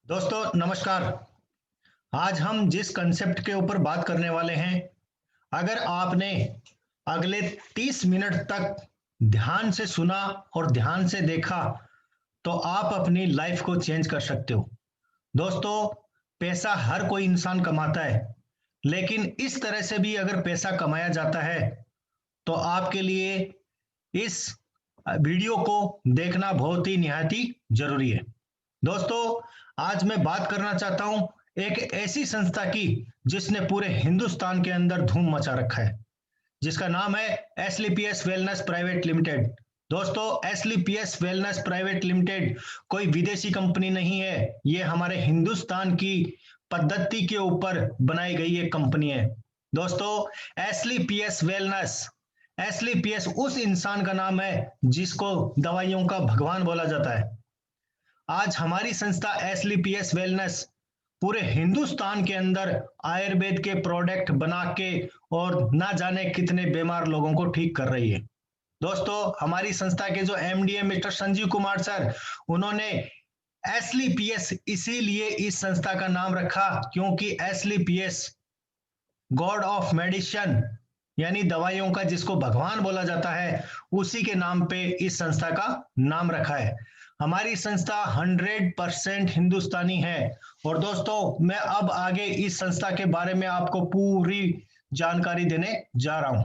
दोस्तों नमस्कार। आज हम जिस कंसेप्ट के ऊपर बात करने वाले हैं, अगर आपने अगले 30 मिनट तक ध्यान से सुना और ध्यान से देखा तो आप अपनी लाइफ को चेंज कर सकते हो। दोस्तों, पैसा हर कोई इंसान कमाता है, लेकिन इस तरह से भी अगर पैसा कमाया जाता है तो आपके लिए इस वीडियो को देखना बहुत ही निहायत ही जरूरी है। दोस्तों, आज मैं बात करना चाहता हूं एक ऐसी संस्था की जिसने पूरे हिंदुस्तान के अंदर धूम मचा रखा है, जिसका नाम है एसलीपीएस वेलनेस प्राइवेट लिमिटेड। दोस्तों, एसलीपीएस वेलनेस प्राइवेट लिमिटेड कोई विदेशी कंपनी नहीं है, ये हमारे हिंदुस्तान की पद्धति के ऊपर बनाई गई एक कंपनी है। दोस्तों, एसलीपीएस वेलनेस, एसलीपीएस उस इंसान का नाम है जिसको दवाइयों का भगवान बोला जाता है। आज हमारी संस्था एसलीपीएस वेलनेस पूरे हिंदुस्तान के अंदर आयुर्वेद के प्रोडक्ट बना के और ना जाने कितने बीमार लोगों को ठीक कर रही है। दोस्तों, हमारी संस्था के जो एमडी है मिस्टर संजीव कुमार सर, उन्होंने एसलीपीएस इसीलिए इस संस्था का नाम रखा क्योंकि एसलीपीएस गॉड ऑफ मेडिसिन यानी दवाइयों का जिसको भगवान बोला जाता है, उसी के नाम पे इस संस्था का नाम रखा है। हमारी संस्था 100% हिंदुस्तानी है। और दोस्तों, मैं अब आगे इस संस्था के बारे में आपको पूरी जानकारी देने जा रहा हूं।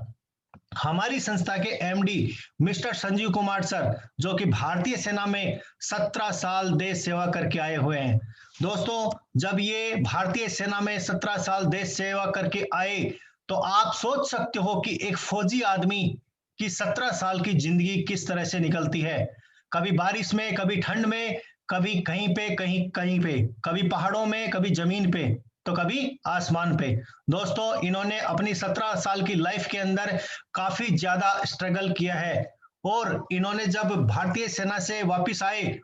हमारी संस्था के MD mister Sanjeev Kumar sir, जो कि भारतीय सेना में 17 साल देश सेवा करके आए हुए हैं। दोस्तों, जब ये भारतीय सेना में 17 साल देश सेवा करके आए तो आप सोच सकते हो कि एक फौजी आदमी की 17 साल की जिंदगी किस तरह से निकलती है। कभी बारिश में, कभी ठंड में, कभी कहीं पे, कहीं कहीं पे, कभी पहाड़ों में, कभी जमीन पे, तो कभी आसमान पे। दोस्तों, इन्होंने अपनी 17 साल की लाइफ के अंदर काफी ज्यादा स्ट्रगल किया है। और इन्होंने जब भारतीय सेना से वापस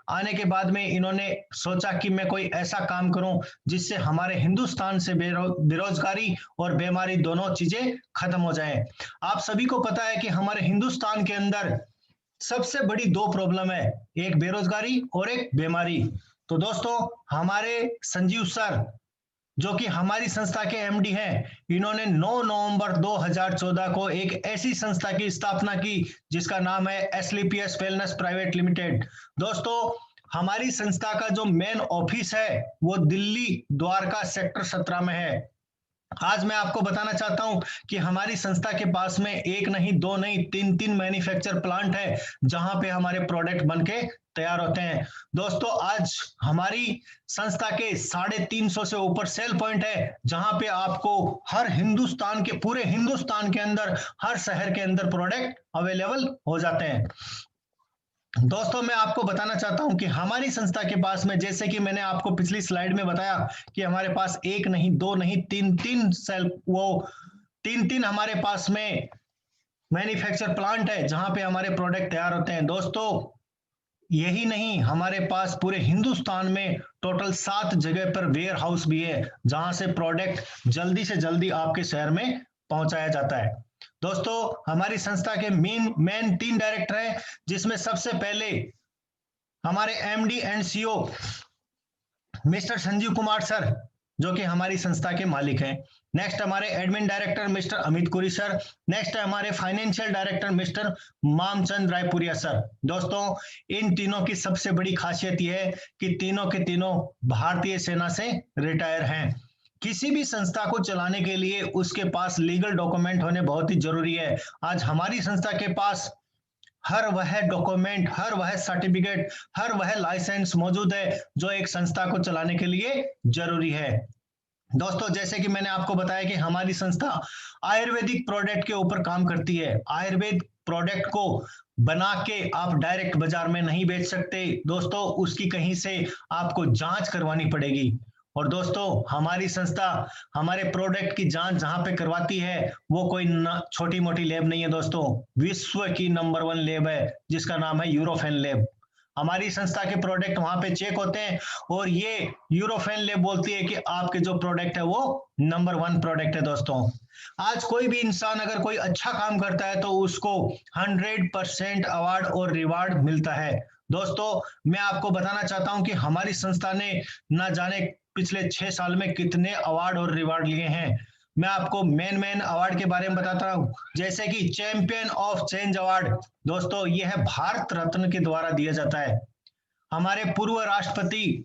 आने के बाद में इन्होंने सोचा कि मैं कोई ऐसा काम करूं जिससे हमारे हिंदुस्तान से बेरोजगारी और बीमारी दोनों चीजें खत्म हो जाएं। आप सभी को पता है कि हमारे हिंदुस्तान के अंदर सबसे बड़ी दो प्रॉब्लम है, एक बेरोजगारी और एक बीमारी। तो दोस्तों, हमारे संजीव सर, जो कि हमारी संस्था के एमडी हैं, इन्होंने 9 नवंबर 2014 को एक ऐसी संस्था की स्थापना की जिसका नाम है एसलीपीएस वेलनेस प्राइवेट लिमिटेड। दोस्तों, हमारी संस्था का जो मेन ऑफिस है वो दिल्ली द्वारका सेक्टर 17 में है। आज मैं आपको बताना चाहता हूं कि हमारी संस्था के पास में एक नहीं, दो नहीं, तीन मैन्युफैक्चर प्लांट है जहां पे हमारे प्रोडक्ट बनके तैयार होते हैं। दोस्तों, आज हमारी संस्था के 350 से ऊपर सेल पॉइंट है जहां पे आपको हर हिंदुस्तान के, पूरे हिंदुस्तान के अंदर, हर शहर के अंदर प्रोडक्ट अवेलेबल हो जाते हैं। दोस्तों, मैं आपको बताना चाहता हूं कि हमारी संस्था के पास में, जैसे कि मैंने आपको पिछली स्लाइड में बताया कि हमारे पास एक नहीं, दो नहीं, तीन हमारे पास में मैन्युफैक्चर प्लांट है जहां पे हमारे प्रोडक्ट तैयार होते हैं। दोस्तों, यही नहीं, हमारे पास पूरे हिंदुस्तान में टोटल 7 जगह पर वेयर हाउस भी है जहां से प्रोडक्ट जल्दी से जल्दी आपके शहर में पहुंचाया जाता है। दोस्तों, हमारी संस्था के मेन 3 डायरेक्टर हैं, जिसमें सबसे पहले हमारे MD and CEO mister Sanjeev Kumar sir, जो कि हमारी संस्था के मालिक हैं। नेक्स्ट हमारे एडमिन डायरेक्टर मिस्टर अमित कुरी सर। नेक्स्ट है हमारे financial director mister Mamchand Raipuria sir. दोस्तों, इन तीनों की सबसे बड़ी खासियत यह है कि तीनों के तीनों भारतीय सेना से रिटायर हैं। किसी भी संस्था को चलाने के लिए उसके पास लीगल डॉक्यूमेंट होने बहुत ही जरूरी है। आज हमारी संस्था के पास हर वह डॉक्यूमेंट, हर वह सर्टिफिकेट, हर वह लाइसेंस मौजूद है जो एक संस्था को चलाने के लिए जरूरी है। दोस्तों, जैसे कि मैंने आपको बताया कि हमारी संस्था आयुर्वेदिक प्रोडक्ट के ऊपर काम करती है। आयुर्वेद प्रोडक्ट को बना के आप डायरेक्ट बाजार में नहीं बेच सकते। दोस्तों, उसकी कहीं से आपको जांच करवानी पड़ेगी। और दोस्तों, हमारी संस्था हमारे प्रोडक्ट की जांच जहां पे करवाती है वो कोई छोटी मोटी लैब नहीं है। दोस्तों, विश्व की नंबर 1 लैब है जिसका नाम है यूरोफेन लैब। हमारी संस्था के प्रोडक्ट वहां पे चेक होते हैं और ये यूरोफेन लैब बोलती है कि आपके जो प्रोडक्ट है वो नंबर 1 प्रोडक्ट है। दोस्तों, आज कोई भी इंसान अगर कोई अच्छा काम करता है तो उसको 100% अवार्ड और रिवार्ड मिलता है। दोस्तों, मैं आपको बताना चाहता हूं कि हमारी संस्था ने ना जाने पिछले 6 साल में कितने अवार्ड और रिवार्ड लिए हैं। मैं आपको मेन मेन अवार्ड के बारे में बताता हूं, जैसे कि चैंपियन ऑफ चेंज अवार्ड। दोस्तों, यह भारत रत्न के द्वारा दिया जाता है। हमारे पूर्व राष्ट्रपति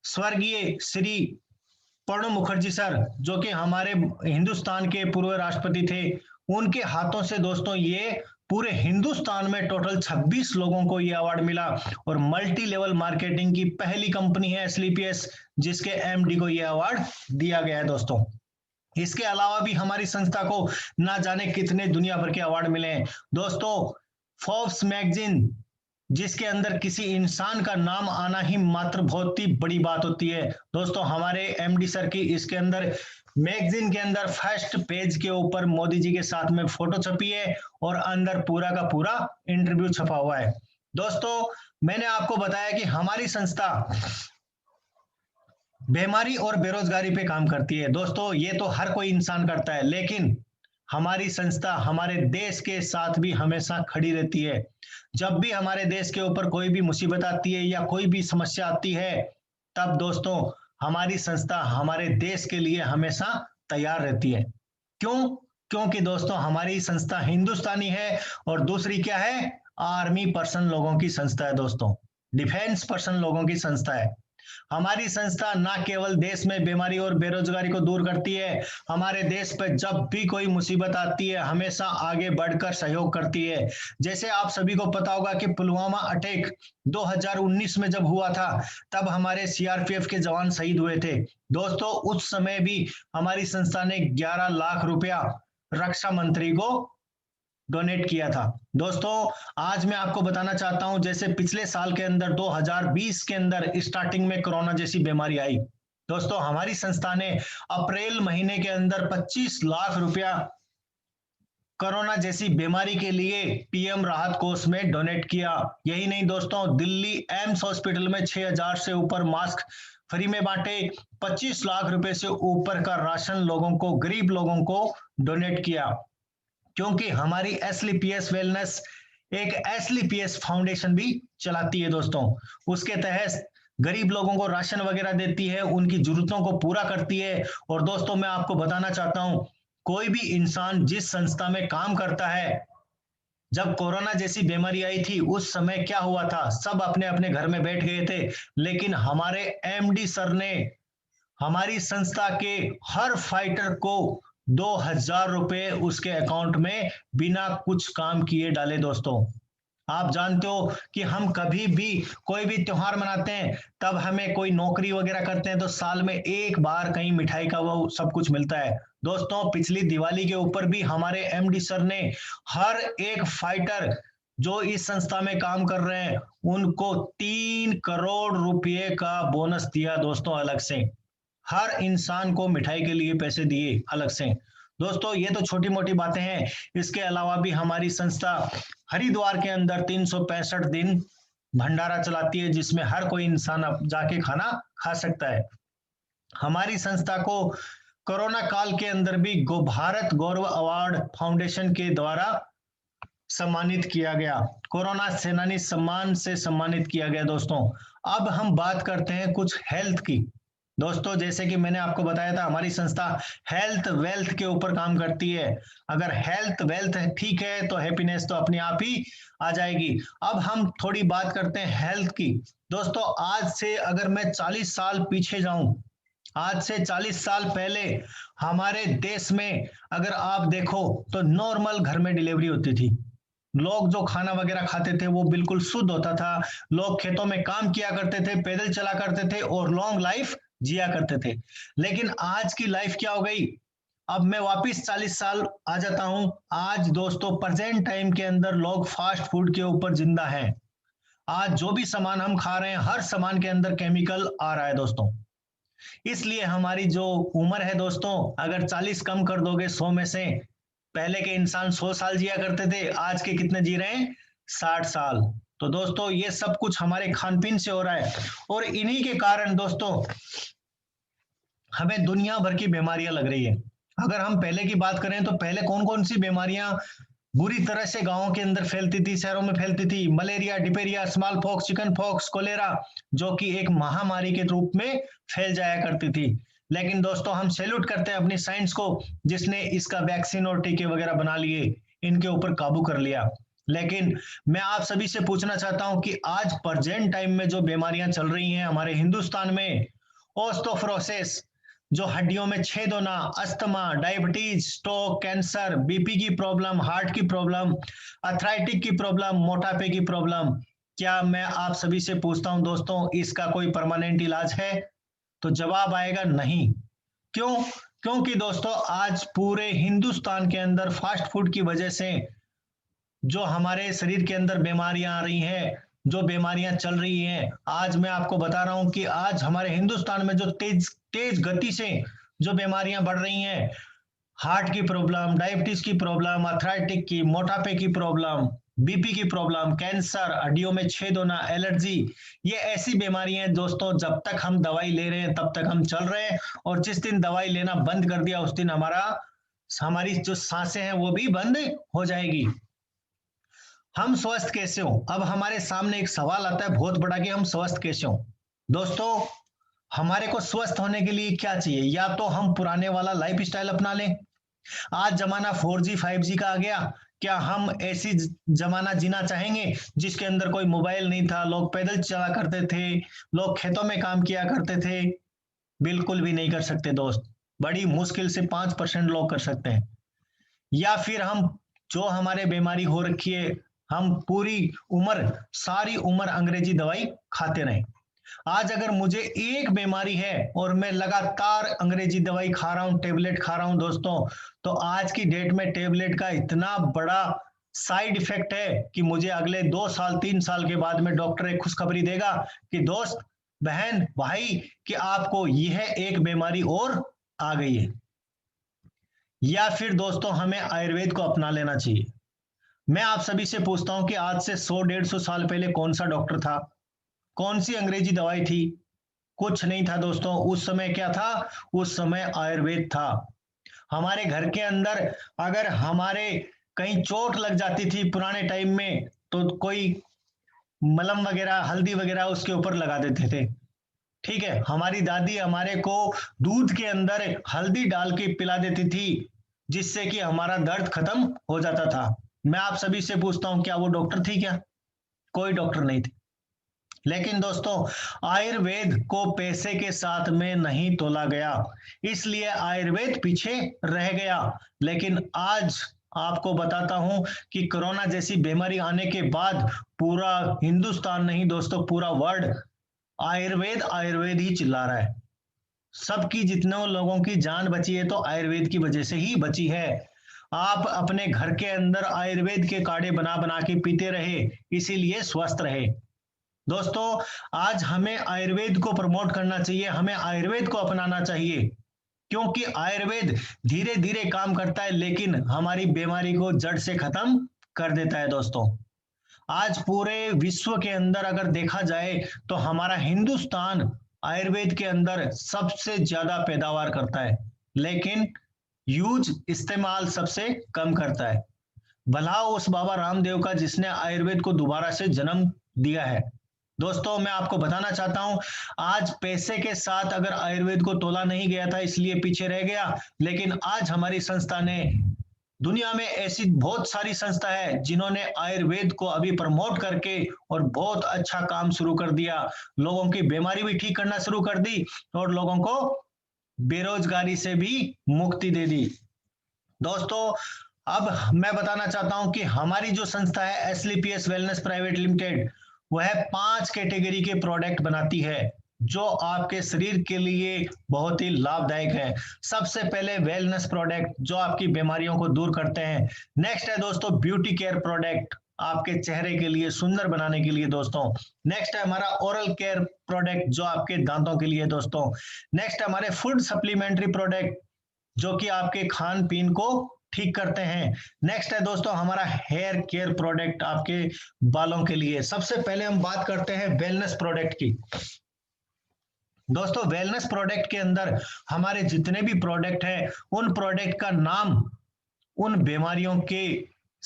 स्वर्गीय श्री प्रणब मुखर्जी सर, जो कि हमारे हिंदुस्तान के पूर्व राष्ट्रपति थे, उनके हाथों से दोस्तों ये पूरे हिंदुस्तान में टोटल 26 लोगों को ये अवार्ड मिला। और मल्टी लेवल मार्केटिंग की पहली कंपनी है एसलीपीएस, जिसके एमडी को ये अवार्ड दिया गया है दोस्तों। इसके अलावा भी हमारी संस्था को ना जाने कितने दुनिया भर के अवार्ड मिले हैं दोस्तों। फोर्ब्स मैगजीन, जिसके अंदर किसी इंसान का नाम आना ही मात्र बहुत ही बड़ी बात होती है दोस्तों, हमारे एमडी सर की इसके अंदर मैगजीन के अंदर फर्स्ट पेज के ऊपर मोदी जी के साथ में फोटो छपी है और अंदर पूरा का पूरा इंटरव्यू छपा हुआ है। दोस्तों, मैंने आपको बताया कि हमारी संस्था बीमारी और बेरोजगारी पे काम करती है। दोस्तों, ये तो हर कोई इंसान करता है, लेकिन हमारी संस्था हमारे देश के साथ भी हमेशा खड़ी रहती है। जब भी हमारे देश के ऊपर कोई भी मुसीबत आती है या कोई भी समस्या आती है, तब दोस्तों हमारी संस्था हमारे देश के लिए हमेशा तैयार रहती है। क्यों? क्योंकि दोस्तों हमारी संस्था हिंदुस्तानी है और दूसरी क्या है, आर्मी पर्सन लोगों की संस्था है दोस्तों, डिफेंस पर्सन लोगों की संस्था है। हमारी संस्था ना केवल देश में बीमारी और बेरोजगारी को दूर करती है, हमारे देश पर जब भी कोई मुसीबत आती है हमेशा आगे बढ़कर सहयोग करती है। जैसे आप सभी को पता होगा कि पुलवामा अटैक 2019 में जब हुआ था, तब हमारे सीआरपीएफ के जवान शहीद हुए थे दोस्तों। उस समय भी हमारी संस्था ने 11 लाख रुपया रक्षा मंत्री को डोनेट किया था दोस्तों। आज मैं आपको बताना चाहता हूं, जैसे पिछले साल के अंदर 2020 के अंदर स्टार्टिंग में कोरोना जैसी बीमारी आई दोस्तों, हमारी संस्था ने अप्रैल महीने के अंदर 25 लाख रुपया कोरोना जैसी बीमारी के लिए पीएम राहत कोष में डोनेट किया। यही नहीं दोस्तों, दिल्ली एम्स हॉस्पिटल में 6000 से ऊपर मास्क फ्री में बांटे, 25 लाख रुपए से ऊपर का राशन लोगों को, गरीब लोगों को डोनेट किया। क्योंकि हमारी एसलीपीएस वेलनेस एक एसलीपीएस फाउंडेशन भी चलाती है दोस्तों। उसके तहत गरीब लोगों को राशन वगैरह देती है, उनकी जरूरतों को पूरा करती है। और दोस्तों, मैं आपको बताना चाहता हूं, कोई भी इंसान जिस संस्था में काम करता है, जब कोरोना जैसी बीमारी आई थी उस समय क्या हुआ था, सब अपने अपने घर में बैठ गए थे, लेकिन हमारे एमडी सर ने हमारी संस्था के हर फाइटर को 2000 रुपए उसके अकाउंट में बिना कुछ काम किए डाले दोस्तों। आप जानते हो कि हम कभी भी कोई भी त्योहार मनाते हैं, तब हमें कोई नौकरी वगैरह करते हैं तो साल में एक बार कहीं मिठाई का वो सब कुछ मिलता है दोस्तों। पिछली दिवाली के ऊपर भी हमारे एमडी सर ने हर एक फाइटर जो इस संस्था में काम कर रहे हैं उनको 3 करोड़ रुपए का बोनस दिया दोस्तों, अलग से। हर इंसान को मिठाई के लिए पैसे दिए अलग से दोस्तों। ये तो छोटी मोटी बातें हैं। इसके अलावा भी हमारी संस्था हरिद्वार के अंदर 365 दिन भंडारा चलाती है, जिसमें हर कोई इंसान अब जाके खाना खा सकता है। हमारी संस्था को कोरोना काल के अंदर भी भारत गौरव अवार्ड फाउंडेशन के द्वारा सम्मानित किया गया, कोरोना सेनानी सम्मान से सम्मानित किया गया दोस्तों। अब हम बात करते हैं कुछ हेल्थ की दोस्तों। जैसे कि मैंने आपको बताया था, हमारी संस्था हेल्थ वेल्थ के ऊपर काम करती है। अगर हेल्थ वेल्थ ठीक है तो हैप्पीनेस तो अपने आप ही आ जाएगी। अब हम थोड़ी बात करते हैं हेल्थ की दोस्तों। आज से अगर मैं 40 साल पीछे जाऊं, आज से 40 साल पहले हमारे देश में अगर आप देखो तो नॉर्मल घर में डिलीवरी होती थी। लोग जो खाना वगैरह खाते थे वो बिल्कुल शुद्ध होता था। लोग खेतों में काम किया करते थे, पैदल चला करते थे और लॉन्ग लाइफ जिया करते थे। लेकिन आज की लाइफ क्या हो गई, अब मैं वापस 40 साल आ जाता हूं। आज दोस्तों प्रेजेंट टाइम के अंदर लोग फास्ट फूड के ऊपर जिंदा हैं। आज जो भी सामान हम खा रहे हैं, हर सामान के अंदर केमिकल आ रहा है दोस्तों। इसलिए हमारी जो उम्र है दोस्तों, अगर 40 कम कर दोगे 100 में से, पहले के इंसान 100 साल जिया करते थे, आज के कितने जी रहे हैं, 60 साल। तो दोस्तों ये सब कुछ हमारे खान पीन से हो रहा है और इन्हीं के कारण दोस्तों हमें दुनिया भर की बीमारियां लग रही है। अगर हम पहले की बात करें तो पहले कौन कौन सी बीमारियां बुरी तरह से गांवों के अंदर फैलती थी, शहरों में फैलती थी। Malaria, diphtheria, smallpox, chickenpox, cholera, जो कि एक महामारी के रूप में फैल जाया करती थी। लेकिन दोस्तों हम सैल्यूट करते हैं अपनी साइंस को, जिसने इसका वैक्सीन और टीके वगैरह बना लिए, इनके ऊपर काबू कर लिया। लेकिन मैं आप सभी से पूछना चाहता हूं कि आज प्रेजेंट टाइम में जो बीमारियां चल रही हैं हमारे हिंदुस्तान में, ओस्टोफ्रोसिस, जो हड्डियों में छेद होना, asthma, diabetes, stroke, cancer, BP की प्रॉब्लम, हार्ट की प्रॉब्लम, अर्थराइटिक की प्रॉब्लम, मोटापे की प्रॉब्लम, क्या मैं आप सभी से पूछता हूं दोस्तों, इसका कोई परमानेंट इलाज है? तो जवाब आएगा नहीं। क्यों? क्योंकि दोस्तों आज पूरे हिंदुस्तान के अंदर फास्ट फूड की वजह से जो हमारे शरीर के अंदर बीमारियां आ रही हैं, जो बीमारियां चल रही हैं, आज मैं आपको बता रहा हूं कि आज हमारे हिंदुस्तान में जो तेज तेज गति से जो बीमारियां बढ़ रही हैं, हार्ट की प्रॉब्लम, डायबिटीज की प्रॉब्लम, अर्थराइटिक की, मोटापे की प्रॉब्लम, बीपी की प्रॉब्लम, कैंसर, हड्डियों में छेद होना, एलर्जी, ये ऐसी बीमारियां हैं दोस्तों, जब तक हम दवाई ले रहे हैं तब तक हम चल रहे हैं, और जिस दिन दवाई लेना बंद कर दिया उस दिन हमारी जो सांसें हैं वो भी बंद हो जाएगी। हम स्वस्थ कैसे हो? अब हमारे सामने एक सवाल आता है बहुत बड़ा कि हम स्वस्थ कैसे हो। दोस्तों हमारे को स्वस्थ होने के लिए क्या चाहिए? या तो हम पुराने वाला लाइफ स्टाइल अपना लें। आज जमाना 4G 5G का आ गया, क्या हम ऐसी जमाना जीना चाहेंगे जिसके अंदर कोई मोबाइल नहीं था, लोग पैदल चला करते थे, लोग खेतों में काम किया करते थे? बिल्कुल भी नहीं कर सकते दोस्त। बड़ी मुश्किल से 5% लोग कर सकते हैं। या फिर हम, जो हमारे बीमारी हो रखी है, हम पूरी उम्र, सारी उम्र अंग्रेजी दवाई खाते रहें। आज अगर मुझे एक बीमारी है और मैं लगातार अंग्रेजी दवाई खा रहा हूं, टेबलेट खा रहा हूं दोस्तों, तो आज की डेट में टेबलेट का इतना बड़ा साइड इफेक्ट है कि मुझे अगले 2 साल 3 साल के बाद में डॉक्टर एक खुशखबरी देगा कि दोस्त, बहन, भाई, कि आपको यह एक बीमारी और आ गई है। या फिर दोस्तों हमें आयुर्वेद को अपना लेना चाहिए। मैं आप सभी से पूछता हूं कि आज से 100-150 साल पहले कौन सा डॉक्टर था? कौन सी अंग्रेजी दवाई थी? कुछ नहीं था दोस्तों। उस समय क्या था? उस समय आयुर्वेद था। हमारे घर के अंदर अगर हमारे कहीं चोट लग जाती थी पुराने टाइम में, तो कोई मलहम वगैरह, हल्दी वगैरह उसके ऊपर लगा देते थे। ठीक है, हमारी दादी हमारे को दूध के अंदर हल्दी डाल के पिला देती थी, जिससे कि हमारा दर्द खत्म हो जाता था। मैं आप सभी से पूछता हूं, क्या वो डॉक्टर थी क्या? कोई डॉक्टर नहीं थे। लेकिन दोस्तों आयुर्वेद को पैसे के साथ में नहीं तोला गया, इसलिए आयुर्वेद पीछे रह गया। लेकिन आज आपको बताता हूं कि कोरोना जैसी बीमारी आने के बाद पूरा हिंदुस्तान नहीं दोस्तों, पूरा वर्ल्ड आयुर्वेद आयुर्वेद ही चिल्ला रहा है। सबकी, जितने लोगों की जान बची है तो आयुर्वेद की वजह से ही बची है। आप अपने घर के अंदर आयुर्वेद के काढ़े बना बना के पीते रहे, इसीलिए स्वस्थ रहे। दोस्तों आज हमें आयुर्वेद को प्रमोट करना चाहिए, हमें आयुर्वेद को अपनाना चाहिए, क्योंकि आयुर्वेद धीरे धीरे काम करता है लेकिन हमारी बीमारी को जड़ से खत्म कर देता है। दोस्तों आज पूरे विश्व के अंदर अगर देखा जाए तो हमारा हिंदुस्तान आयुर्वेद के अंदर सबसे ज्यादा पैदावार करता है, लेकिन यूज इस्तेमाल सबसे कम करता है। भला उस बाबा रामदेव का जिसने आयुर्वेद को दोबारा से जन्म दिया है। दोस्तों मैं आपको बताना चाहता हूं, आज पैसे के साथ अगर आयुर्वेद को तोला नहीं गया था इसलिए पीछे रह गया, लेकिन आज हमारी संस्था ने, दुनिया में ऐसी बहुत सारी संस्था है जिन्होंने आयुर्वेद को अभी प्रमोट करके और बहुत अच्छा काम शुरू कर दिया, लोगों की बीमारी भी ठीक करना शुरू कर दी और लोगों को बेरोजगारी से भी मुक्ति दे दी। दोस्तों अब मैं बताना चाहता हूं कि हमारी जो संस्था है एसलीपीएस वेलनेस प्राइवेट लिमिटेड, वह 5 कैटेगरी के प्रोडक्ट बनाती है जो आपके शरीर के लिए बहुत ही लाभदायक है। सबसे पहले वेलनेस प्रोडक्ट जो आपकी बीमारियों को दूर करते हैं। नेक्स्ट है दोस्तों ब्यूटी केयर प्रोडक्ट, आपके चेहरे के लिए सुंदर बनाने के लिए दोस्तों। नेक्स्ट है हमारा ओरल केयर प्रोडक्ट जो आपके दांतों के लिए दोस्तों। नेक्स्ट है हमारे फूड सप्लीमेंट्री प्रोडक्ट जो कि आपके खान पीन को ठीक करते हैं। नेक्स्ट है दोस्तों हमारा हेयर केयर प्रोडक्ट आपके बालों के लिए। सबसे पहले हम बात करते हैं वेलनेस प्रोडक्ट की। दोस्तों वेलनेस प्रोडक्ट के अंदर हमारे जितने भी प्रोडक्ट हैं उन प्रोडक्ट का नाम उन बीमारियों के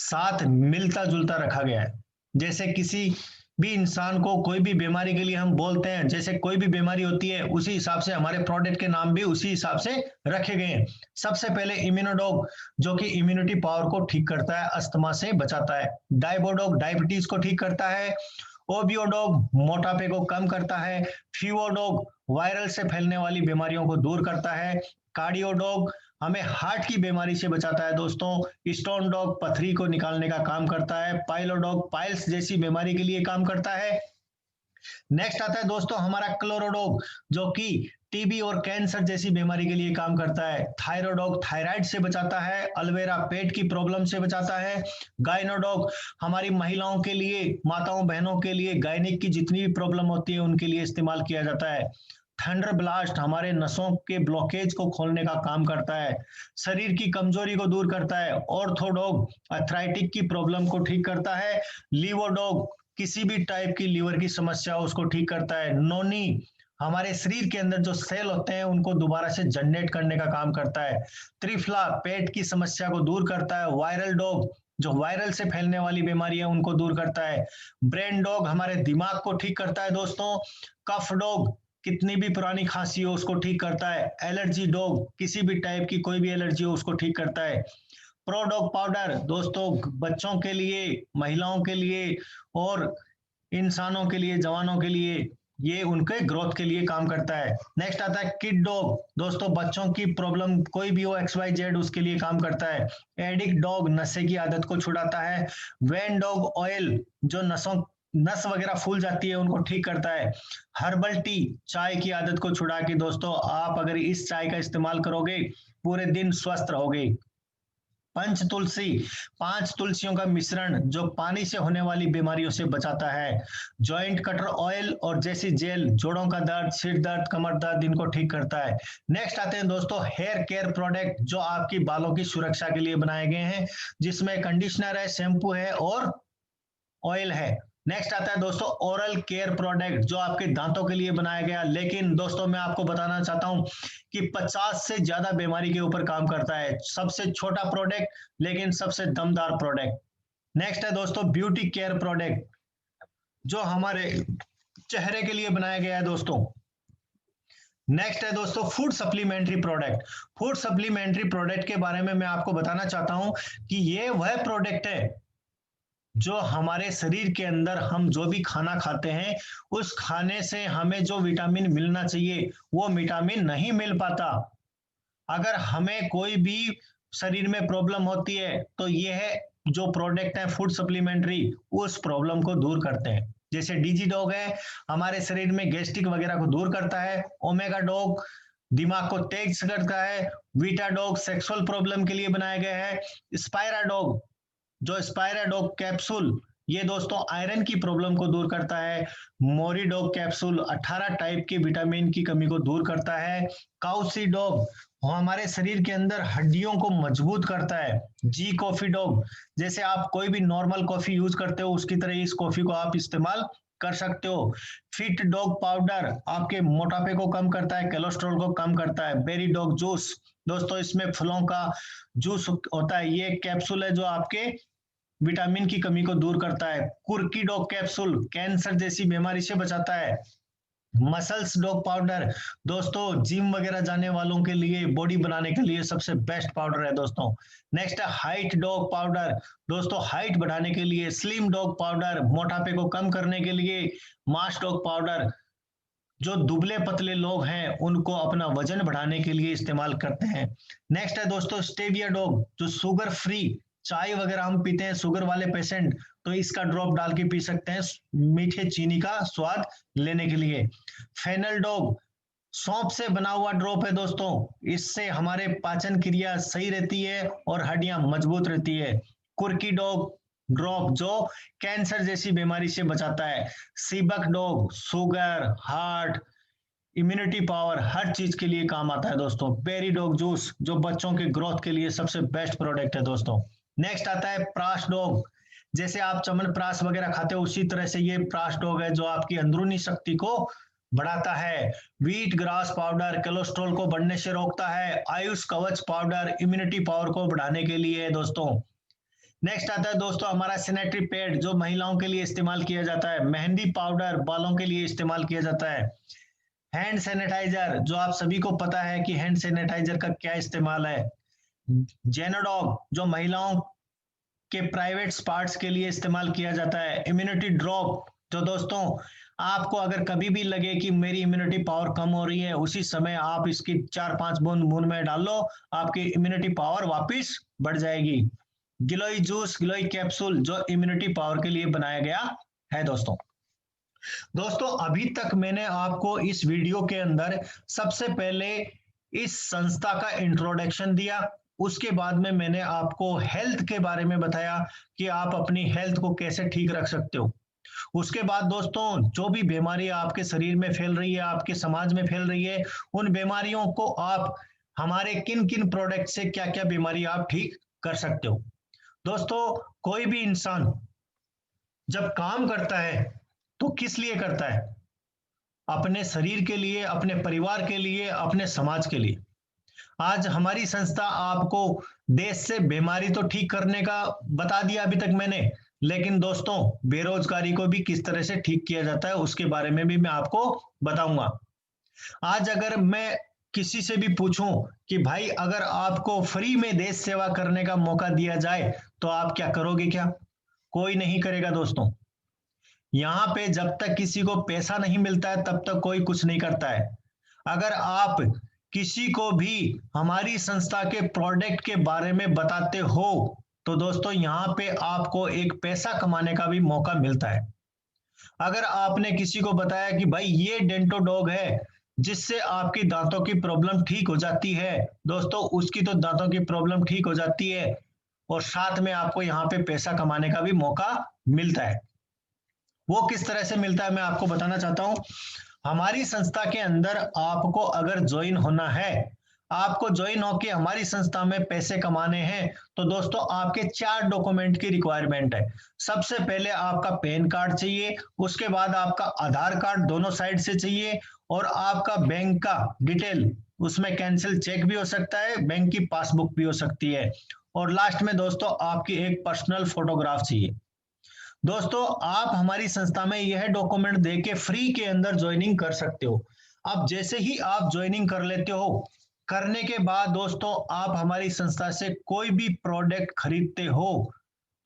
साथ मिलता जुलता रखा गया है। जैसे किसी भी इंसान को कोई भी बीमारी के लिए हम बोलते हैं, जैसे कोई भी बीमारी होती है उसी हिसाब से हमारे प्रोडक्ट के नाम भी उसी हिसाब से रखे गए हैं। सबसे पहले इम्यूनोडॉग, जो कि इम्यूनिटी पावर को ठीक करता है, अस्थमा से बचाता है। डाइबोडॉग डायबिटीज को ठीक करता है। ओबियोडॉग मोटापे को कम करता है। फीवोडॉग वायरल से फैलने वाली बीमारियों को दूर करता है। कार्डियोडॉग हमें हार्ट की बीमारी से बचाता है दोस्तों। स्टोन डॉग पथरी को निकालने का काम करता है। पाइलोडॉग पाइल्स जैसी बीमारी के लिए काम करता है। नेक्स्ट आता है दोस्तों हमारा क्लोरोडॉग, जो कि टीबी और कैंसर जैसी बीमारी के लिए काम करता है। थायरोडॉग थायराइड से बचाता है। अल्वेरा पेट की प्रॉब्लम से बचाता है। गायनोडॉग हमारी महिलाओं के लिए, माताओं बहनों के लिए गायनिक की जितनी भी प्रॉब्लम होती है उनके लिए इस्तेमाल किया जाता है। थंडर ब्लास्ट हमारे नसों के ब्लॉकेज को खोलने का काम करता है। शरीर की कमजोरी को दूर करता है। ऑर्थोडॉग अर्थराइटिक की प्रॉब्लम को ठीक करता है। लीवोडॉग किसी भी टाइप की लीवर की समस्या हो उसको ठीक करता है। नोनी हमारे शरीर के अंदर जो सेल होते हैं उनको दोबारा से जनरेट करने का काम करता है। त्रिफला पेट की समस्या को दूर करता है। वायरल डॉग जो वायरल से फैलने वाली बीमारी है उनको दूर करता है। ब्रेन डॉग हमारे दिमाग को ठीक करता है दोस्तों। कफ डॉग कितनी भी पुरानी खांसी हो उसको ठीक करता है। एलर्जी डॉग किसी भी टाइप की कोई भी एलर्जी हो उसको ठीक करता है। प्रोडॉग पाउडर दोस्तों बच्चों के लिए, महिलाओं के लिए और इंसानों के लिए, जवानों के लिए, ये उनके ग्रोथ के लिए काम करता है। नेक्स्ट आता है किड डॉग, दोस्तों बच्चों की प्रॉब्लम कोई भी हो XYZ उसके लिए काम करता है। एडिक्ट डॉग नशे की आदत को छुड़ाता है। वैन डॉग ऑयल जो नस वगैरह फूल जाती है उनको ठीक करता है। हर्बल टी चाय की आदत को छुड़ा के दोस्तों आप अगर इस चाय का इस्तेमाल करोगे पूरे दिन स्वस्थ रहोगे। पंच तुलसी 5 तुलसियों का मिश्रण जो पानी से होने वाली बीमारियों से बचाता है। जॉइंट कटर ऑयल और जैसी जेल जोड़ों का दर्द, सिर दर्द, कमर दर्द इनको ठीक करता है। नेक्स्ट आते हैं दोस्तों हेयर केयर प्रोडक्ट जो आपकी बालों की सुरक्षा के लिए बनाए गए हैं, जिसमें कंडीशनर है, शैम्पू है और ऑयल है। नेक्स्ट आता है दोस्तों ओरल केयर प्रोडक्ट जो आपके दांतों के लिए बनाया गया, लेकिन दोस्तों मैं आपको बताना चाहता हूं कि 50 से ज्यादा बीमारी के ऊपर काम करता है। सबसे छोटा प्रोडक्ट लेकिन सबसे दमदार प्रोडक्ट। नेक्स्ट है दोस्तों ब्यूटी केयर प्रोडक्ट जो हमारे चेहरे के लिए बनाया गया है दोस्तों। नेक्स्ट है दोस्तों food supplementary product. Food supplementary product के बारे में मैं आपको बताना चाहता हूं कि ये वह प्रोडक्ट है जो हमारे शरीर के अंदर हम जो भी खाना खाते हैं उस खाने से हमें जो विटामिन मिलना चाहिए वो विटामिन नहीं मिल पाता। अगर हमें कोई भी शरीर में प्रॉब्लम होती है तो यह जो प्रोडक्ट है फूड सप्लीमेंट्री उस प्रॉब्लम को दूर करते हैं। जैसे डीजी डॉग है हमारे शरीर में गैस्ट्रिक वगैरह को दूर करता है। ओमेगा डॉग दिमाग को तेज करता है। वीटा डॉग सेक्सुअल प्रॉब्लम के लिए बनाया गया है। स्पायरा डॉग जो स्पायराडॉग कैप्सूल ये दोस्तों आयरन की प्रॉब्लम को दूर करता है। मोरिडॉग कैप्सूल 18 टाइप के विटामिन की कमी को दूर करता है। काउसी डॉग हमारे शरीर के अंदर हड्डियों को मजबूत करता है। जी कॉफी डॉग जैसे आप कोई भी नॉर्मल कॉफी यूज करते हो उसकी तरह इस कॉफी को आप इस्तेमाल कर सकते हो। फिट डॉग पाउडर आपके मोटापे को कम करता है, कोलेस्ट्रॉल को कम करता है। बेरी डॉग जूस दोस्तों इसमें फलों का जूस होता है, ये कैप्सूल है जो आपके विटामिन की कमी को दूर करता है। कुर्की डॉग कैप्सूल कैंसर जैसी बीमारी से बचाता है। मसल्स डॉग पाउडर दोस्तों जिम वगैरह जाने वालों के लिए, बॉडी बनाने के लिए सबसे बेस्ट पाउडर है दोस्तों। नेक्स्ट है हाइट डॉग पाउडर दोस्तों हाइट बढ़ाने के लिए। स्लिम डॉग पाउडर मोटापे को कम करने के लिए। मास डॉग पाउडर जो दुबले पतले लोग हैं उनको अपना वजन बढ़ाने के लिए इस्तेमाल करते हैं। नेक्स्ट है दोस्तों स्टेविया डॉग जो शुगर फ्री चाय वगैरह हम पीते हैं शुगर वाले पेशेंट तो इसका ड्रॉप डाल के पी सकते हैं मीठे चीनी का स्वाद लेने के लिए। फेनल डॉग सौंफ से बना हुआ ड्रॉप है दोस्तों, इससे हमारे पाचन क्रिया सही रहती है और हड्डियां मजबूत रहती है। कुर्की डॉग ड्रॉप जो कैंसर जैसी बीमारी से बचाता है। सीबक डॉग शुगर, हार्ट, इम्यूनिटी पावर हर चीज के लिए काम आता है दोस्तों। बेरी डॉग जूस जो बच्चों के ग्रोथ के लिए सबसे बेस्ट प्रोडक्ट है दोस्तों। नेक्स्ट आता है प्राश डॉग, जैसे आप चमन प्राश वगैरह खाते हो उसी तरह से ये प्राश डॉग है जो आपकी अंदरूनी शक्ति को बढ़ाता है। व्हीट ग्रास पाउडर कोलेस्ट्रॉल को बढ़ने से रोकता है। आयुष कवच पाउडर इम्यूनिटी पावर को बढ़ाने के लिए है दोस्तों। नेक्स्ट आता है दोस्तों हमारा सैनिटरी पैड, जो महिलाओं के लिए इस्तेमाल किया जाता है। मेहंदी पाउडर बालों के लिए इस्तेमाल किया जाता है। हैंड सैनिटाइजर, जो आप सभी को पता है कि हैंड सैनिटाइजर का क्या इस्तेमाल है। जेनोडॉग, जो महिलाओं के प्राइवेट पार्ट्स के लिए इस्तेमाल किया जाता है। इम्यूनिटी ड्रॉप, जो दोस्तों आपको अगर कभी भी लगे कि मेरी इम्यूनिटी पावर कम हो रही है, उसी समय आप इसकी 4-5 बूंद मुंह में डाल लो, आपकी इम्यूनिटी पावर वापस बढ़ जाएगी। गिलोय जूस, गिलोय कैप्सूल, जो इम्यूनिटी पावर के लिए बनाया गया है। दोस्तों अभी तक मैंने आपको इस वीडियो के अंदर सबसे पहले इस संस्था का इंट्रोडक्शन दिया, उसके बाद में मैंने आपको हेल्थ के बारे में बताया कि आप अपनी हेल्थ को कैसे ठीक रख सकते हो। उसके बाद दोस्तों जो भी बीमारी आपके शरीर में फैल रही है, आपके समाज में फैल रही है, उन बीमारियों को आप हमारे किन किन प्रोडक्ट से क्या क्या बीमारी आप ठीक कर सकते हो। दोस्तों कोई भी इंसान जब काम करता है तो किस लिए करता है? अपने शरीर के लिए, अपने परिवार के लिए, अपने समाज के लिए। आज हमारी संस्था आपको देश से बीमारी तो ठीक करने का बता दिया अभी तक मैंने, लेकिन दोस्तों बेरोजगारी को भी किस तरह से ठीक किया जाता है उसके बारे में भी मैं आपको बताऊंगा। आज अगर मैं किसी से भी पूछूं कि भाई अगर आपको फ्री में देश सेवा करने का मौका दिया जाए तो आप क्या करोगे? क्या कोई नहीं करेगा दोस्तों। यहाँ पे जब तक किसी को पैसा नहीं मिलता है तब तक कोई कुछ नहीं करता है। अगर आप किसी को भी हमारी संस्था के प्रोडक्ट के बारे में बताते हो तो दोस्तों यहाँ पे आपको एक पैसा कमाने का भी मौका मिलता है। अगर आपने किसी को बताया कि भाई ये डेंटो डॉग है जिससे आपकी दांतों की प्रॉब्लम ठीक हो जाती है, दोस्तों उसकी तो दांतों की प्रॉब्लम ठीक हो जाती है और साथ में आपको यहाँ पे पैसा कमाने का भी मौका मिलता है। वो किस तरह से मिलता है मैं आपको बताना चाहता हूं। हमारी संस्था के अंदर आपको अगर ज्वाइन होना है, आपको ज्वाइन होकर हमारी संस्था में पैसे कमाने हैं, तो दोस्तों आपके 4 डॉक्यूमेंट की रिक्वायरमेंट है। सबसे पहले आपका पैन कार्ड चाहिए, उसके बाद आपका आधार कार्ड दोनों साइड से चाहिए और आपका बैंक का डिटेल, उसमें कैंसिल चेक भी हो सकता है, बैंक की पासबुक भी हो सकती है, और लास्ट में दोस्तों आपकी एक पर्सनल फोटोग्राफ चाहिए। दोस्तों आप हमारी संस्था में यह डॉक्यूमेंट देके फ्री के अंदर ज्वाइनिंग कर सकते हो। अब जैसे ही आप ज्वाइनिंग कर लेते हो, करने के बाद दोस्तों आप हमारी संस्था से कोई भी प्रोडक्ट खरीदते हो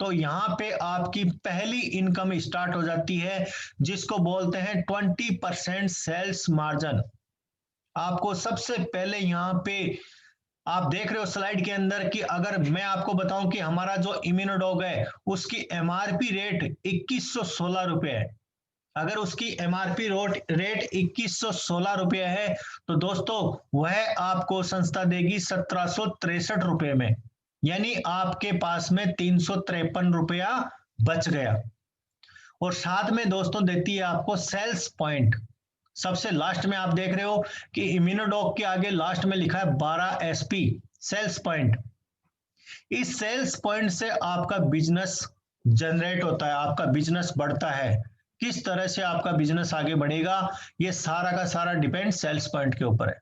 तो यहाँ पे आपकी पहली इनकम स्टार्ट हो जाती है, जिसको बोलते हैं 20% सेल्स मार्जिन। आपको सबसे पहले यहाँ पे आप देख रहे हो स्लाइड के अंदर कि अगर मैं आपको बताऊं कि हमारा जो इम्यूनोडॉग है उसकी एमआरपी रेट 2116 रुपए है। अगर उसकी एमआरपी रेट 2116 रुपए है तो दोस्तों वह आपको संस्था देगी 1763 रुपए में, यानी आपके पास में 353 रुपया बच गया। और साथ में दोस्तों देती है आपको सेल्स पॉइंट। सबसे लास्ट में आप देख रहे हो कि इम्यूनोडॉग के आगे लास्ट में लिखा है 12 SP सेल्स पॉइंट। इस सेल्स पॉइंट से आपका बिजनेस जनरेट होता है, आपका बिजनेस बढ़ता है। किस तरह से आपका बिजनेस आगे बढ़ेगा ये सारा का सारा डिपेंड सेल्स पॉइंट के ऊपर है।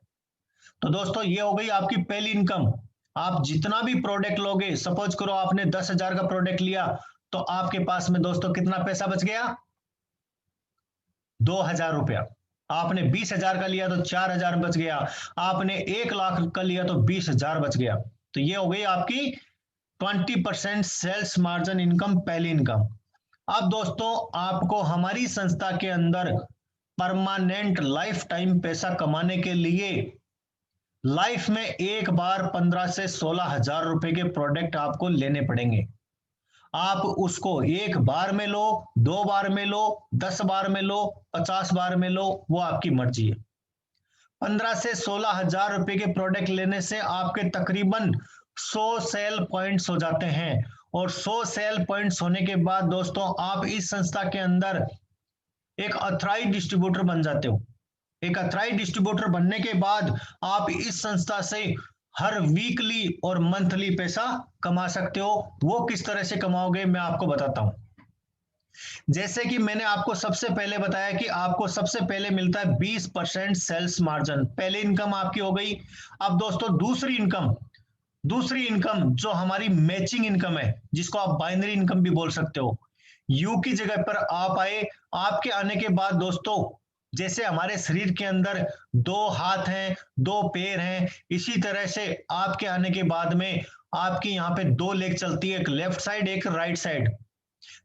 तो दोस्तों ये हो गई आपकी पहली इनकम। आप जितना भी प्रोडक्ट लोगे, सपोज करो आपने 10,000 का प्रोडक्ट लिया तो आपके पास में दोस्तों कितना पैसा बच गया? 2,000 रुपया। आपने 20,000 का लिया तो 4,000 बच गया, आपने 1,00,000 का लिया तो 20,000 बच गया। तो ये हो गई आपकी 20% सेल्स मार्जिन इनकम, पहली इनकम। अब दोस्तों आपको हमारी संस्था के अंदर परमानेंट लाइफ टाइम पैसा कमाने के लिए लाइफ में एक बार 15 से 16,000 रुपए के प्रोडक्ट आपको लेने पड़ेंगे। आप उसको एक बार में लो, 2 बार में लो, 10 बार में लो, 50 बार में लो, वो आपकी मर्जी है। 15 से 16,000 रुपए के प्रोडक्ट लेने से आपके तकरीबन 100 सेल पॉइंट्स हो जाते हैं, और 100 सेल पॉइंट्स होने के बाद दोस्तों आप इस संस्था के अंदर एक ऑथराइज्ड डिस्ट्रीब्यूटर बन जाते हो। एक ऑथराइज्ड डिस्ट्रीब्यूटर बनने के बाद आप इस संस्था से हर वीकली और मंथली पैसा कमा सकते हो। वो किस तरह से कमाओगे मैं आपको बताता हूं। जैसे कि मैंने आपको सबसे पहले बताया कि आपको सबसे पहले मिलता है 20% सेल्स मार्जिन, पहली इनकम आपकी हो गई। अब दोस्तों दूसरी इनकम, दूसरी इनकम जो हमारी मैचिंग इनकम है, जिसको आप बाइनरी इनकम भी बोल सकते हो, यू की जगह पर आप आए। आपके आने के बाद दोस्तों, जैसे हमारे शरीर के अंदर दो हाथ हैं, दो पैर हैं, इसी तरह से आपके आने के बाद में आपकी यहाँ पे दो लेग चलती है, एक लेफ्ट साइड एक राइट साइड।